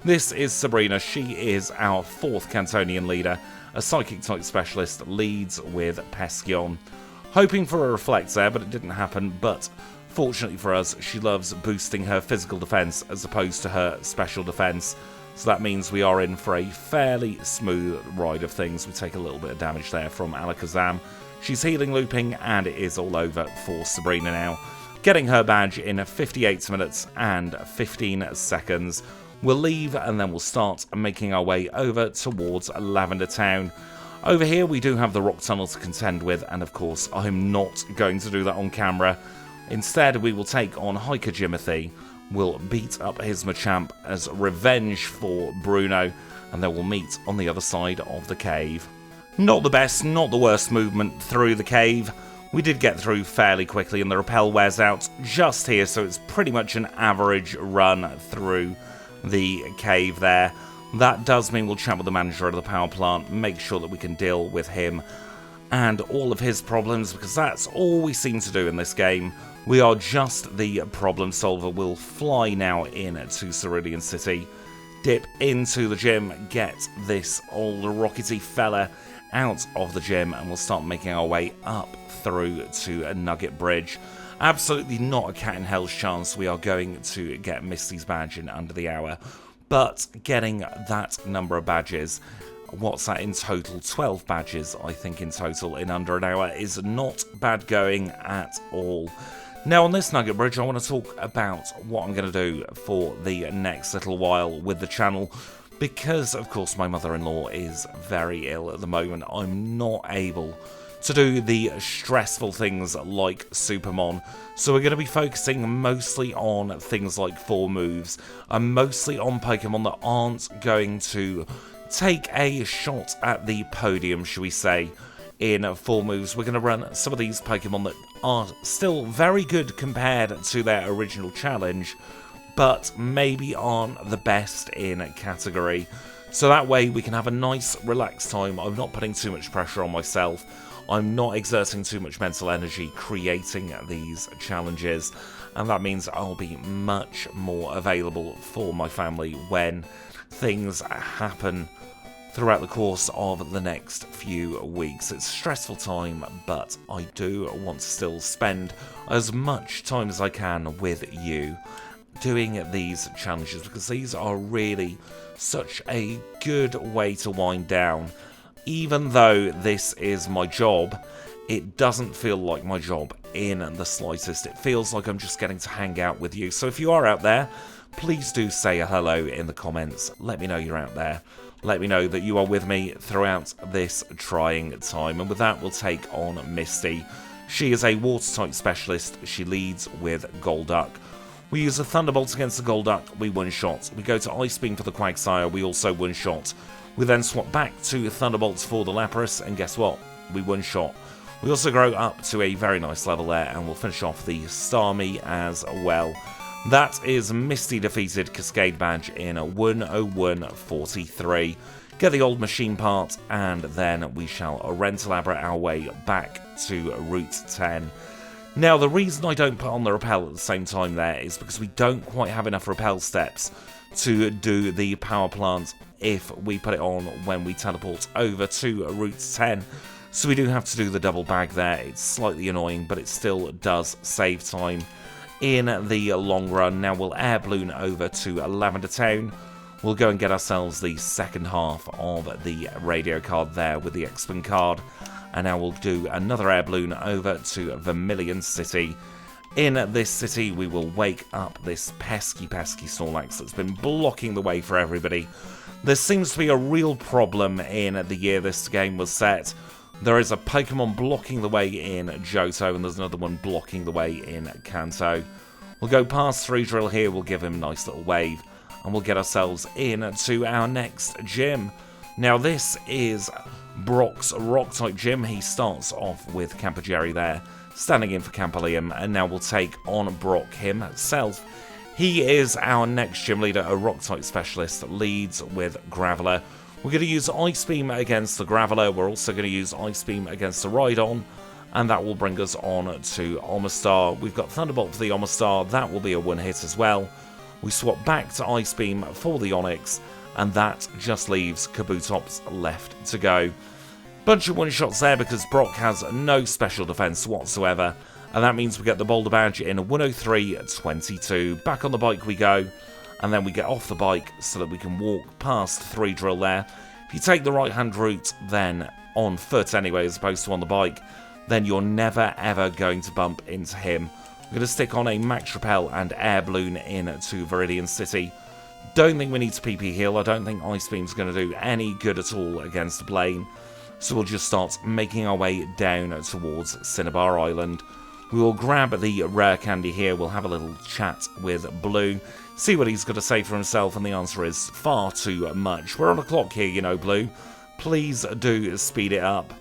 This is Sabrina. She is our 4th Cantonian leader. A Psychic type specialist, leads with Pescion. Hoping for a Reflect there, but it didn't happen. But fortunately for us, she loves boosting her physical defense as opposed to her special defense. So that means we are in for a fairly smooth ride of things. We take a little bit of damage there from Alakazam. She's healing looping, and it is all over for Sabrina now. Getting her badge in 58 minutes and 15 seconds. We'll leave, and then we'll start making our way over towards Lavender Town. Over here, we do have the Rock Tunnel to contend with, and of course, I'm not going to do that on camera. Instead, we will take on Hiker Jimothy. We'll beat up his Machamp as revenge for Bruno, and then we'll meet on the other side of the cave. Not the best, not the worst movement through the cave. We did get through fairly quickly, and the repel wears out just here, so it's pretty much an average run through the cave there. That does mean we'll chat with the manager of the power plant, make sure that we can deal with him and all of his problems, because that's all we seem to do in this game. We are just the problem solver. We'll fly now into Cerulean City, dip into the gym, get this old rockety fella out of the gym, and we'll start making our way up through to Nugget Bridge. Absolutely not a cat in hell's chance we are going to get Misty's badge in under the hour, but getting that number of badges, what's that in total? 12 badges, I think, in total in under an hour is not bad going at all. Now, on this Nugget Bridge, I want to talk about what I'm going to do for the next little while with the channel, because, of course, my mother-in-law is very ill at the moment. I'm not able to do the stressful things like Supermon, so we're going to be focusing mostly on things like 4 moves, and mostly on Pokemon that aren't going to take a shot at the podium, shall we say, in 4 moves. We're going to run some of these Pokemon that are still very good compared to their original challenge, but maybe aren't the best in category. So that way we can have a nice relaxed time. I'm not putting too much pressure on myself. I'm not exerting too much mental energy creating these challenges, and that means I'll be much more available for my family when things happen throughout the course of the next few weeks. It's a stressful time, but I do want to still spend as much time as I can with you doing these challenges, because these are really such a good way to wind down. Even though this is my job, it doesn't feel like my job in the slightest. It feels like I'm just getting to hang out with you. So if you are out there, please do say a hello in the comments. Let me know you're out there. Let me know that you are with me throughout this trying time. And with that, we'll take on Misty. She is a water-type specialist. She leads with Golduck. We use a Thunderbolt against the Golduck. We one-shot. We go to Ice Beam for the Quagsire. We also one-shot. We then swap back to Thunderbolts for the Lapras, and guess what? We one-shot. We also grow up to a very nice level there, and we'll finish off the Starmie as well. That is Misty defeated Cascade Badge in 101.43. Get the old machine part, and then we shall Rent-elaborate our way back to Route 10. Now, the reason I don't put on the repel at the same time there is because we don't quite have enough repel steps to do the power plant if we put it on when we teleport over to Route 10. So we do have to do the double bag there. It's slightly annoying, but it still does save time in the long run. Now we'll air balloon over to Lavender Town. We'll go and get ourselves the second half of the radio card there with the X-Men card. And now we'll do another air balloon over to Vermilion City. In this city, we will wake up this pesky Snorlax that's been blocking the way for everybody. There seems to be a real problem in the year this game was set. There is a Pokemon blocking the way in Johto, and there's another one blocking the way in Kanto. We'll go past 3-Drill here, we'll give him a nice little wave, and we'll get ourselves into our next gym. Now this is Brock's Rock-type gym. He starts off with Campageri there, standing in for Campalium, and now we'll take on Brock himself. He is our next gym leader, a Rock-type specialist, leads with Graveler. We're going to use Ice Beam against the Graveler. We're also going to use Ice Beam against the Rhydon, and that will bring us on to Omastar. We've got Thunderbolt for the Omastar. That will be a one-hit as well. We swap back to Ice Beam for the Onix, and that just leaves Kabutops left to go. Bunch of one-shots there because Brock has no special defense whatsoever, and that means we get the Boulder Badge in 103.22. Back on the bike we go, and then we get off the bike so that we can walk past 3-Drill there. If you take the right-hand route, then on foot anyway, as opposed to on the bike, then you're never ever going to bump into him. We're going to stick on a Max Repel and Air Balloon into Viridian City. Don't think we need to PP heal. I don't think Ice Beam's going to do any good at all against Blaine. So we'll just start making our way down towards Cinnabar Island. We will grab the rare candy here. We'll have a little chat with Blue. See what he's got to say for himself, and the answer is far too much. We're on a clock here, you know, Blue. Please do speed it up.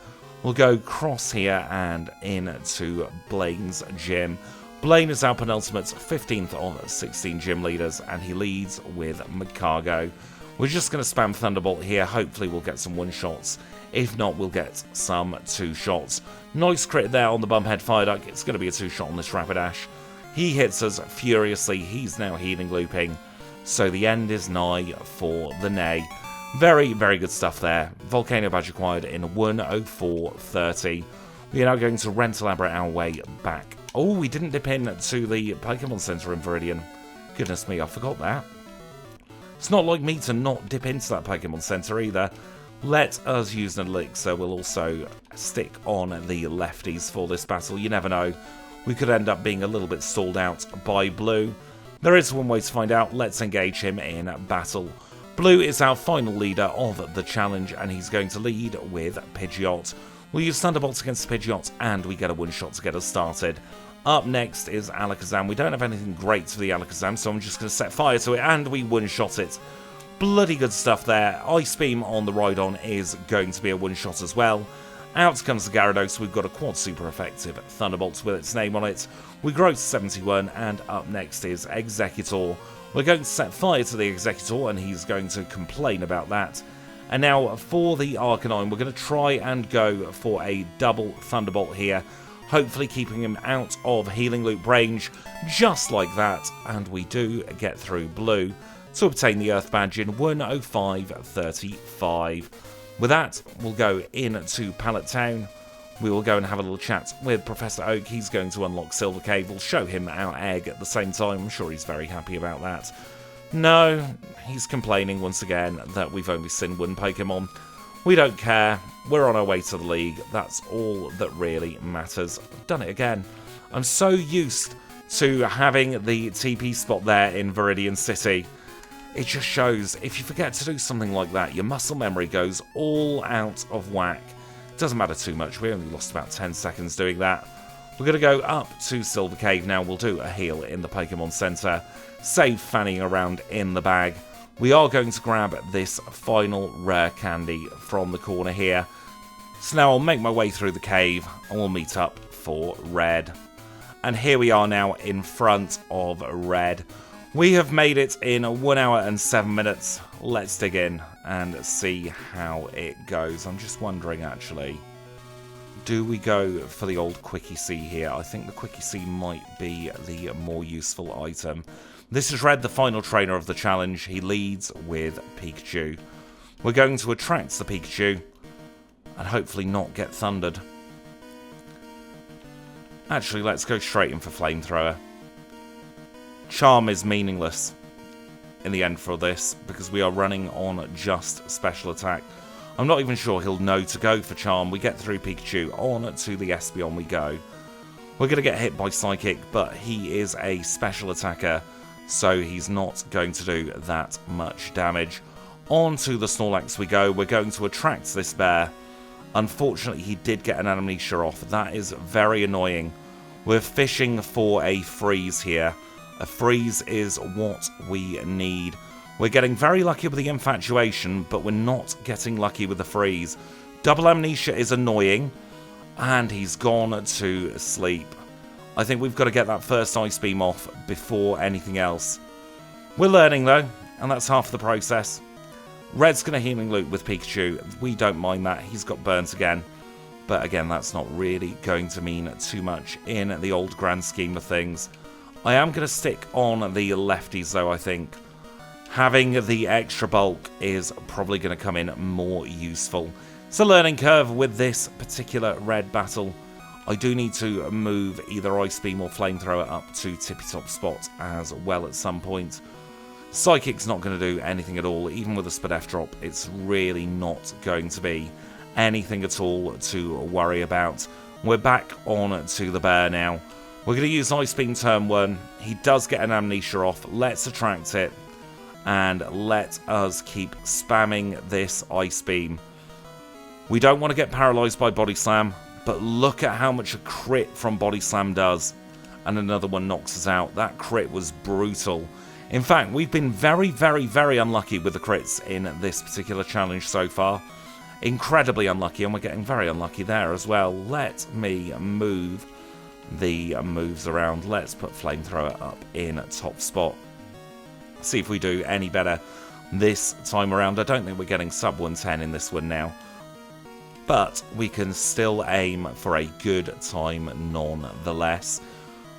We'll go cross here and into Blaine's gym. Blaine is our penultimate, 15th of 16 gym leaders, and he leads with Magcargo. We're just going to spam Thunderbolt here. Hopefully we'll get some one-shots. If not, we'll get some two-shots. Nice crit there on the Bumphead Fireduck. It's going to be a two-shot on this Rapidash. He hits us furiously. He's now healing looping. So the end is nigh for the Nay. Very, very good stuff there. Volcano Badge acquired in 104.30. We are now going to Rent-elaborate our way back. Oh, we didn't dip in to the Pokemon Center in Viridian. Goodness me, I forgot that. It's not like me to not dip into that Pokemon Center either. Let us use an elixir. We'll also stick on the lefties for this battle. You never know. We could end up being a little bit stalled out by Blue. There is one way to find out. Let's engage him in battle. Blue is our final leader of the challenge, and he's going to lead with Pidgeot. We'll use Thunderbolts against Pidgeot, and we get a one-shot to get us started. Up next is Alakazam. We don't have anything great for the Alakazam, so I'm just going to set fire to it, and we one-shot it. Bloody good stuff there. Ice Beam on the Rhydon is going to be a one-shot as well. Out comes the Gyarados. We've got a quad super effective Thunderbolt with its name on it. We grow to 71, and up next is Executor. We're going to set fire to the Executor, and he's going to complain about that. And now for the Arcanine, we're going to try and go for a double Thunderbolt here, hopefully keeping him out of Healing Loop range, just like that, and we do get through Blue to obtain the Earth Badge in 105.35. With that, we'll go into Pallet Town. We will go and have a little chat with Professor Oak. He's going to unlock Silver Cave. We'll show him our egg at the same time. I'm sure he's very happy about that. No, he's complaining once again that we've only seen one Pokemon. We don't care. We're on our way to the league. That's all that really matters. I've done it again. I'm so used to having the TP spot there in Viridian City. It just shows if you forget to do something like that, your muscle memory goes all out of whack. It doesn't matter too much. We only lost about 10 seconds doing that. We're going to go up to Silver Cave now. We'll do a heal in the Pokemon Center. Save fanning around in the bag. We are going to grab this final rare candy from the corner here. So now I'll make my way through the cave and we'll meet up for Red. And here we are now in front of Red. We have made it in 1 hour and 7 minutes. Let's dig in and see how it goes. I'm just wondering actually, do we go for the old Quickie Sea here? I think the Quickie Sea might be the more useful item. This is Red, the final trainer of the challenge. He leads with Pikachu. We're going to attract the Pikachu and hopefully not get thundered. Actually, let's go straight in for Flamethrower. Charm is meaningless in the end for this because we are running on just special attack. I'm not even sure he'll know to go for Charm. We get through Pikachu, on to the Espeon we go. We're going to get hit by Psychic, but he is a special attacker, so he's not going to do that much damage. On to the Snorlax we go. We're going to attract this bear. Unfortunately, he did get an Amnesia off. That is very annoying. We're fishing for a freeze here. A freeze is what we need. We're getting very lucky with the Infatuation, but we're not getting lucky with the freeze. Double Amnesia is annoying, and he's gone to sleep. I think we've got to get that first Ice Beam off before anything else. We're learning though, and that's half the process. Red's going to Healing Loop with Pikachu. We don't mind that. He's got burns again. But again, that's not really going to mean too much in the old grand scheme of things. I am going to stick on the lefties though, I think. Having the extra bulk is probably going to come in more useful. It's a learning curve with this particular Red battle. I do need to move either Ice Beam or Flamethrower up to Tippy Top spot as well at some point. Psychic's not going to do anything at all. Even with a Spadef drop, it's really not going to be anything at all to worry about. We're back on to the bear now. We're going to use Ice Beam turn 1. He does get an Amnesia off. Let's attract it. And let us keep spamming this Ice Beam. We don't want to get paralyzed by Body Slam, but look at how much a crit from Body Slam does. And another one knocks us out. That crit was brutal. In fact, we've been very, very, very unlucky with the crits in this particular challenge so far. Incredibly unlucky, and we're getting very unlucky there as well. Let me move the moves around. Let's put Flamethrower up in top spot. See if we do any better this time around. I don't think we're getting sub 110 in this one now, but we can still aim for a good time nonetheless.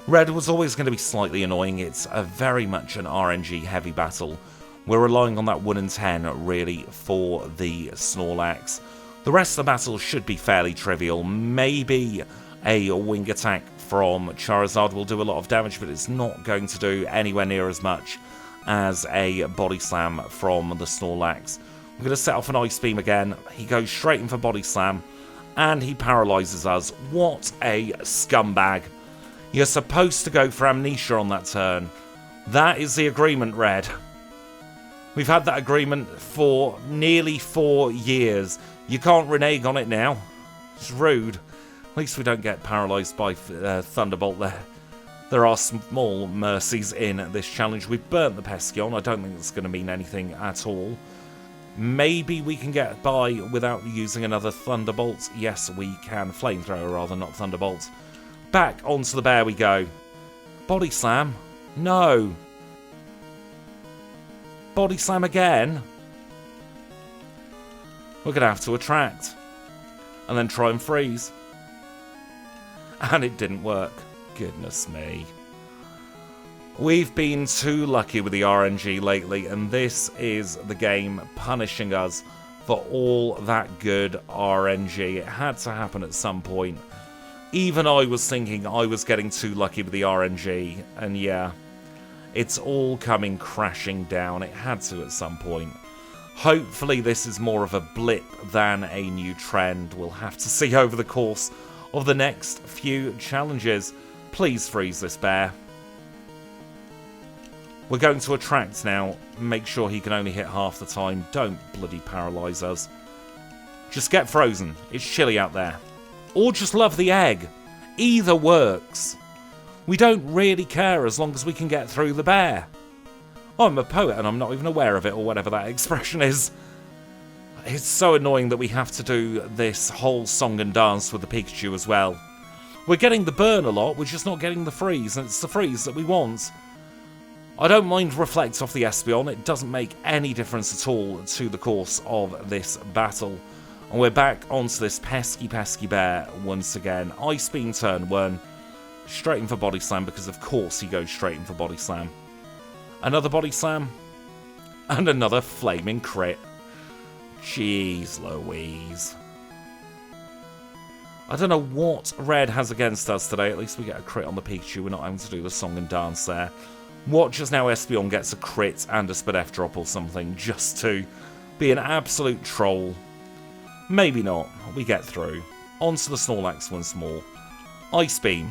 Red was always going to be slightly annoying. It's a very much an RNG heavy battle. We're relying on that 1 in 10 really for the Snorlax. The rest of the battle should be fairly trivial. Maybe a wing attack from Charizard will do a lot of damage, but it's not going to do anywhere near as much as a Body Slam from the Snorlax. We're going to set off an Ice Beam again. He goes straight in for Body Slam, and he paralyzes us. What a scumbag. You're supposed to go for Amnesia on that turn. That is the agreement, Red. We've had that agreement for nearly 4 years. You can't renege on it now. It's rude. At least we don't get paralysed by Thunderbolt there. There are small mercies in this challenge. We've burnt the Peskeon. I don't think it's going to mean anything at all. Maybe we can get by without using another Thunderbolt. Yes, we can. Flamethrower rather, not Thunderbolt. Back onto the bear we go. Body Slam? No. Body Slam again? We're going to have to attract. And then try and freeze. And it didn't work. Goodness me. We've been too lucky with the RNG lately, and this is the game punishing us for all that good RNG. It had to happen at some point. Even I was thinking I was getting too lucky with the RNG, and yeah, it's all coming crashing down. It had to at some point. Hopefully this is more of a blip than a new trend. We'll have to see over the course of the next few challenges. Please freeze this bear. We're going to attract now. Make sure he can only hit half the time. Don't bloody paralyze us. Just get frozen. It's chilly out there. Or just love the egg. Either works. We don't really care as long as we can get through the bear. I'm a poet and I'm not even aware of it, or whatever that expression is. It's so annoying that we have to do this whole song and dance with the Pikachu as well. We're getting the burn a lot, we're just not getting the freeze, and it's the freeze that we want. I don't mind Reflect off the Espeon, it doesn't make any difference at all to the course of this battle. And we're back onto this pesky bear once again. Ice Beam turn 1, straight in for Body Slam, because of course he goes straight in for Body Slam. Another Body Slam, and another flaming crit. Jeez Louise. I don't know what Red has against us today. At least we get a crit on the Pikachu. We're not having to do the song and dance there. Watch as now Espeon gets a crit and a Spadef drop or something, just to be an absolute troll. Maybe not. We get through. Onto the Snorlax once more. Ice Beam.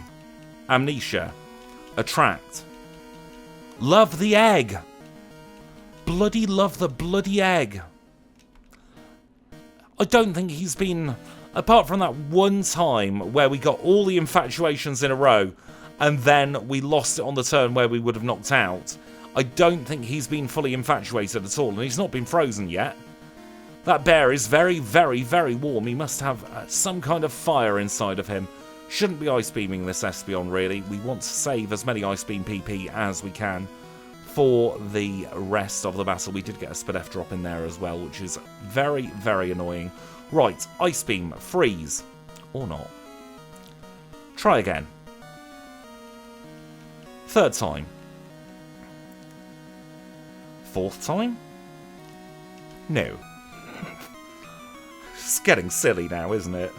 Amnesia. Attract. Love the egg. Bloody love the bloody egg. I don't think he's been, apart from that one time where we got all the infatuations in a row and then we lost it on the turn where we would have knocked out, I don't think he's been fully infatuated at all, and he's not been frozen yet. That bear is very, very, very warm. He must have some kind of fire inside of him. Shouldn't be Ice Beaming this Espeon, really. We want to save as many Ice Beam PP as we can for the rest of the battle. We did get a Spadef drop in there as well, which is very, very annoying. Right, Ice Beam, freeze. Or not. Try again. Third time. Fourth time? No. It's getting silly now, isn't it?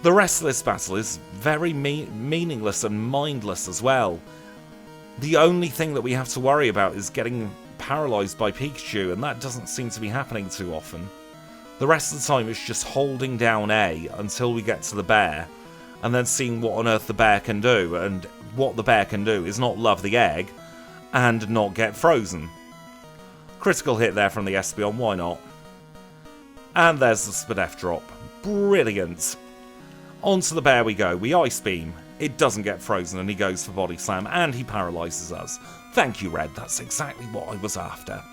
The rest of this battle is very meaningless and mindless as well. The only thing that we have to worry about is getting paralysed by Pikachu, and that doesn't seem to be happening too often. The rest of the time it's just holding down A until we get to the bear, and then seeing what on earth the bear can do, and what the bear can do is not love the egg, and not get frozen. Critical hit there from the Espeon, why not? And there's the Spadef drop. Brilliant. Onto the bear we go. We Ice Beam. It doesn't get frozen and he goes for Body Slam and he paralyses us. Thank you, Red. That's exactly what I was after.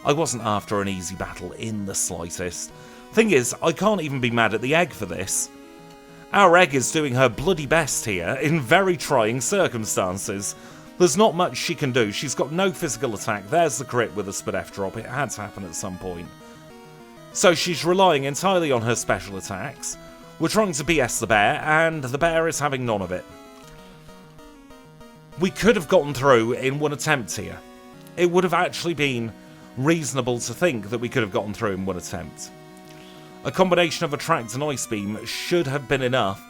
I wasn't after an easy battle in the slightest. Thing is, I can't even be mad at the egg for this. Our egg is doing her bloody best here in very trying circumstances. There's not much she can do. She's got no physical attack. There's the crit with a Spadef drop. It had to happen at some point. So she's relying entirely on her special attacks. We're trying to BS the bear, and the bear is having none of it. We could have gotten through in one attempt here. It would have actually been reasonable to think that we could have gotten through in one attempt. A combination of Attract and Ice Beam should have been enough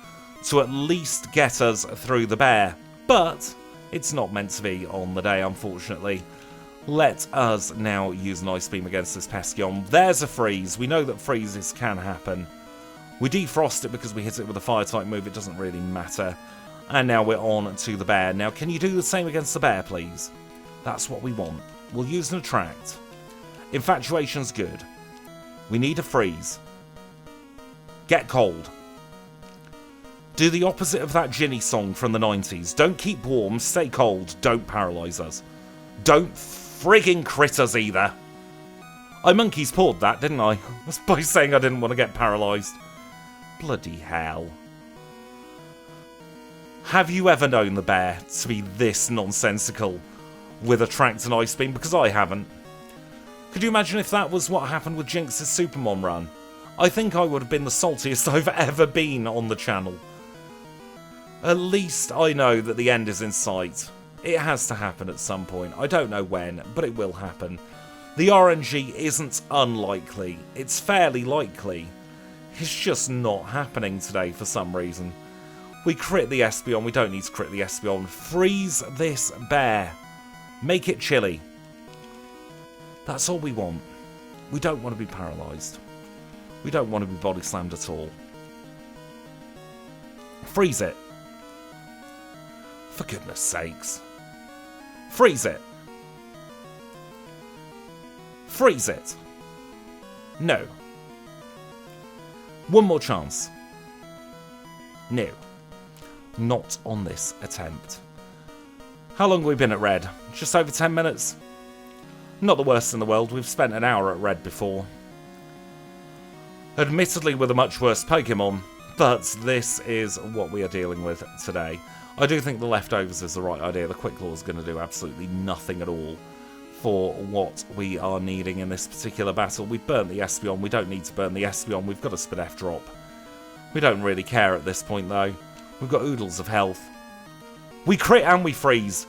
to at least get us through the bear, but it's not meant to be on the day, unfortunately. Let us now use an Ice Beam against this Peskeon. There's a freeze. We know that freezes can happen. We defrost it because we hit it with a fire-type move. It doesn't really matter. And now we're on to the bear. Now, can you do the same against the bear, please? That's what we want. We'll use an Attract. Infatuation's good. We need a freeze. Get cold. Do the opposite of that Ginny song from the 90s. Don't keep warm, stay cold, don't paralyse us. Don't frigging crit us either. I monkey's pawed that, didn't I? By saying I didn't want to get paralysed. Bloody hell. Have you ever known the bear to be this nonsensical with Attract and Ice Beam? Because I haven't. Could you imagine if that was what happened with Jinx's Supermon run? I think I would have been the saltiest I've ever been on the channel. At least I know that the end is in sight. It has to happen at some point. I don't know when, but it will happen. The RNG isn't unlikely. It's fairly likely. It's just not happening today for some reason. We crit the Espeon. We don't need to crit the Espeon. Freeze this bear. Make it chilly. That's all we want. We don't want to be paralysed. We don't want to be body slammed at all. Freeze it. For goodness sakes. Freeze it. Freeze it. No. One more chance. No. Not on this attempt. How long have we been at red? Just over 10 minutes? Not the worst in the world. We've spent an hour at red before. Admittedly with a much worse Pokemon, but this is what we are dealing with today. I do think the leftovers is the right idea. The Quick Claw is going to do absolutely nothing at all for what we are needing in this particular battle. We've burnt the Espeon. We don't need to burn the Espeon. We've got a Spadef drop. We don't really care at this point though. We've got oodles of health. We crit and we freeze.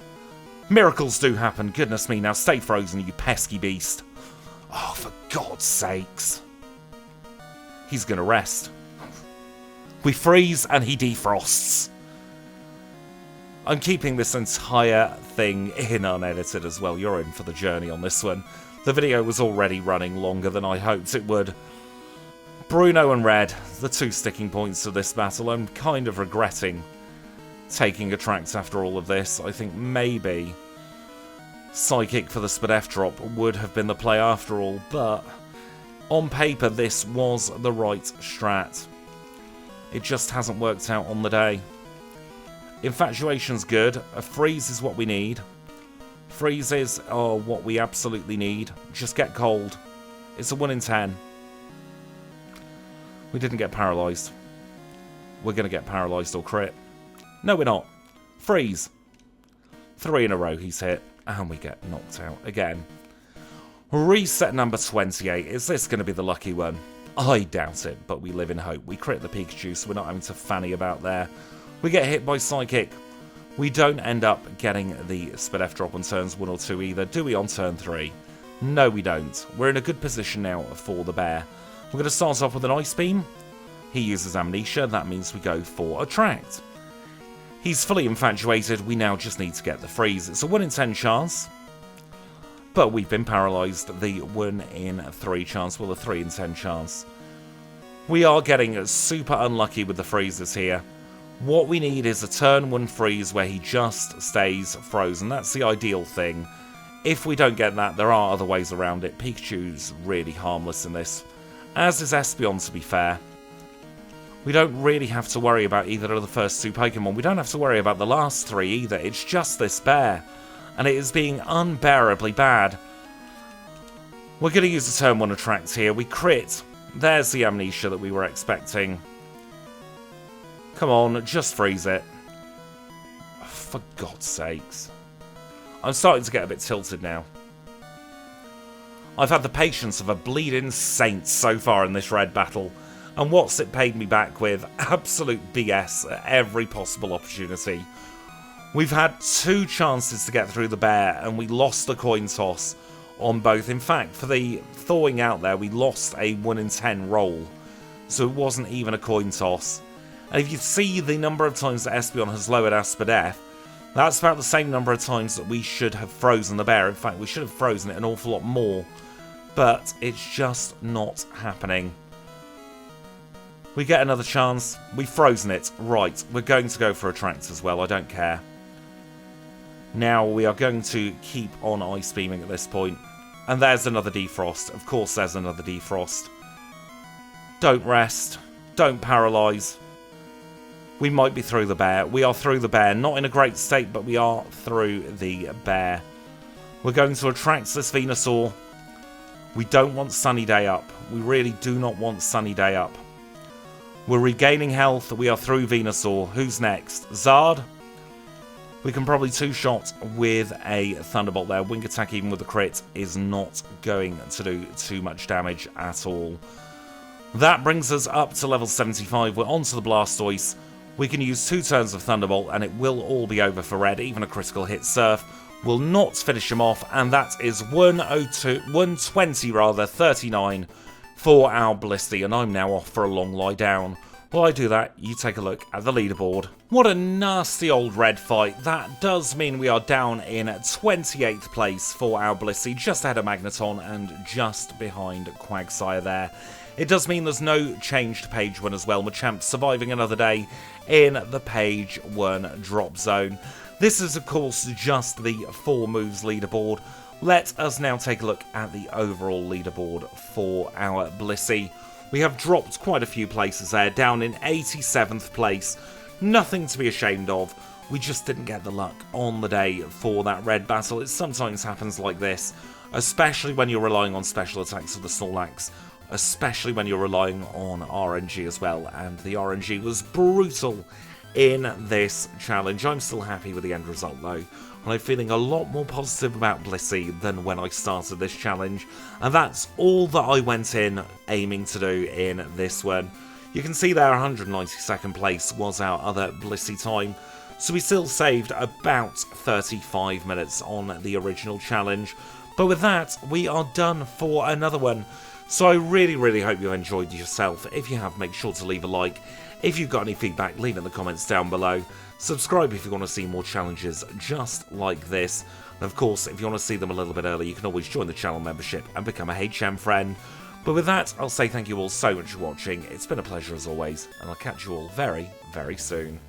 Miracles do happen. Goodness me, now stay frozen, you pesky beast. Oh, for God's sakes. He's going to rest. We freeze and he defrosts. I'm keeping this entire thing in unedited as well. You're in for the journey on this one. The video was already running longer than I hoped it would. Bruno and Red, the two sticking points of this battle. I'm kind of regretting taking Attract after all of this. I think maybe Psychic for the Spadef drop would have been the play after all, but on paper this was the right strat. It just hasn't worked out on the day. Infatuation's good. A freeze is what we need. Freezes are what we absolutely need. Just get cold. It's a 1 in 10. We didn't get paralysed. We're going to get paralysed or crit. No, we're not. Freeze. 3 in a row he's hit. And we get knocked out again. Reset number 28. Is this going to be the lucky one? I doubt it, but we live in hope. We crit the Pikachu, so we're not having to fanny about there. We get hit by Psychic. We don't end up getting the Spadef drop on turns 1 or 2 either, do we on turn 3? No, we don't. We're in a good position now for the bear. We're going to start off with an Ice Beam. He uses Amnesia. That means we go for Attract. He's fully infatuated. We now just need to get the freeze. It's a 1 in 10 chance. But we've been paralysed. The 1 in 3 chance. Well, the 3 in 10 chance. We are getting super unlucky with the freezes here. What we need is a turn 1 freeze where he just stays frozen. That's the ideal thing. If we don't get that, there are other ways around it. Pikachu's really harmless in this. As is Espeon, to be fair. We don't really have to worry about either of the first 2 Pokemon. We don't have to worry about the last 3 either. It's just this bear. And it is being unbearably bad. We're going to use the turn 1 Attract here. We crit. There's the Amnesia that we were expecting. Come on, just freeze it. For God's sakes. I'm starting to get a bit tilted now. I've had the patience of a bleeding saint so far in this red battle. And what's it paid me back with? Absolute BS at every possible opportunity. We've had 2 chances to get through the bear, and we lost the coin toss on both. In fact, for the thawing out there, we lost a 1 in 10 roll. So it wasn't even a coin toss. And if you see the number of times that Espeon has lowered our Spadef, that's about the same number of times that we should have frozen the bear. In fact, we should have frozen it an awful lot more. But it's just not happening. We get another chance. We've frozen it. Right, we're going to go for Attract as well. I don't care. Now we are going to keep on Ice Beaming at this point. And there's another defrost. Of course there's another defrost. Don't rest. Don't paralyse. We might be through the bear. We are through the bear. Not in a great state, but we are through the bear. We're going to Attract this Venusaur. We don't want Sunny Day up. We really do not want Sunny Day up. We're regaining health. We are through Venusaur. Who's next? Zard? We can probably 2-shot with a Thunderbolt there. Wing attack, even with the crit, is not going to do too much damage at all. That brings us up to level 75. We're onto the Blastoise. We can use 2 turns of Thunderbolt, and it will all be over for Red. Even a critical hit Surf will not finish him off, and that is 120, 39 for our BLISSEY, and I'm now off for a long lie down. While I do that, you take a look at the leaderboard. What a nasty old red fight. That does mean we are down in 28th place for our BLISSEY, just ahead of Magneton and just behind Quagsire there. It does mean there's no change to page 1 as well. Machamp surviving another day in the page 1 drop zone. This is, of course, just the 4 moves leaderboard. Let us now take a look at the overall leaderboard for our BLISSEY. We have dropped quite a few places there, down in 87th place. Nothing to be ashamed of. We just didn't get the luck on the day for that red battle. It sometimes happens like this, especially when you're relying on special attacks of the Snorlax, especially when you're relying on RNG as well, and the RNG was brutal in this challenge. I'm still happy with the end result though, and I'm feeling a lot more positive about BLISSEY than when I started this challenge, and that's all that I went in aiming to do in this one. You can see there 192nd place was our other BLISSEY time, so we still saved about 35 minutes on the original challenge. But with that, we are done for another one. So I really hope you enjoyed yourself. If you have, make sure to leave a like. If you've got any feedback, leave it in the comments down below. Subscribe if you want to see more challenges just like this. And of course, if you want to see them a little bit early, you can always join the channel membership and become a HM friend. But with that, I'll say thank you all so much for watching. It's been a pleasure as always, and I'll catch you all very soon.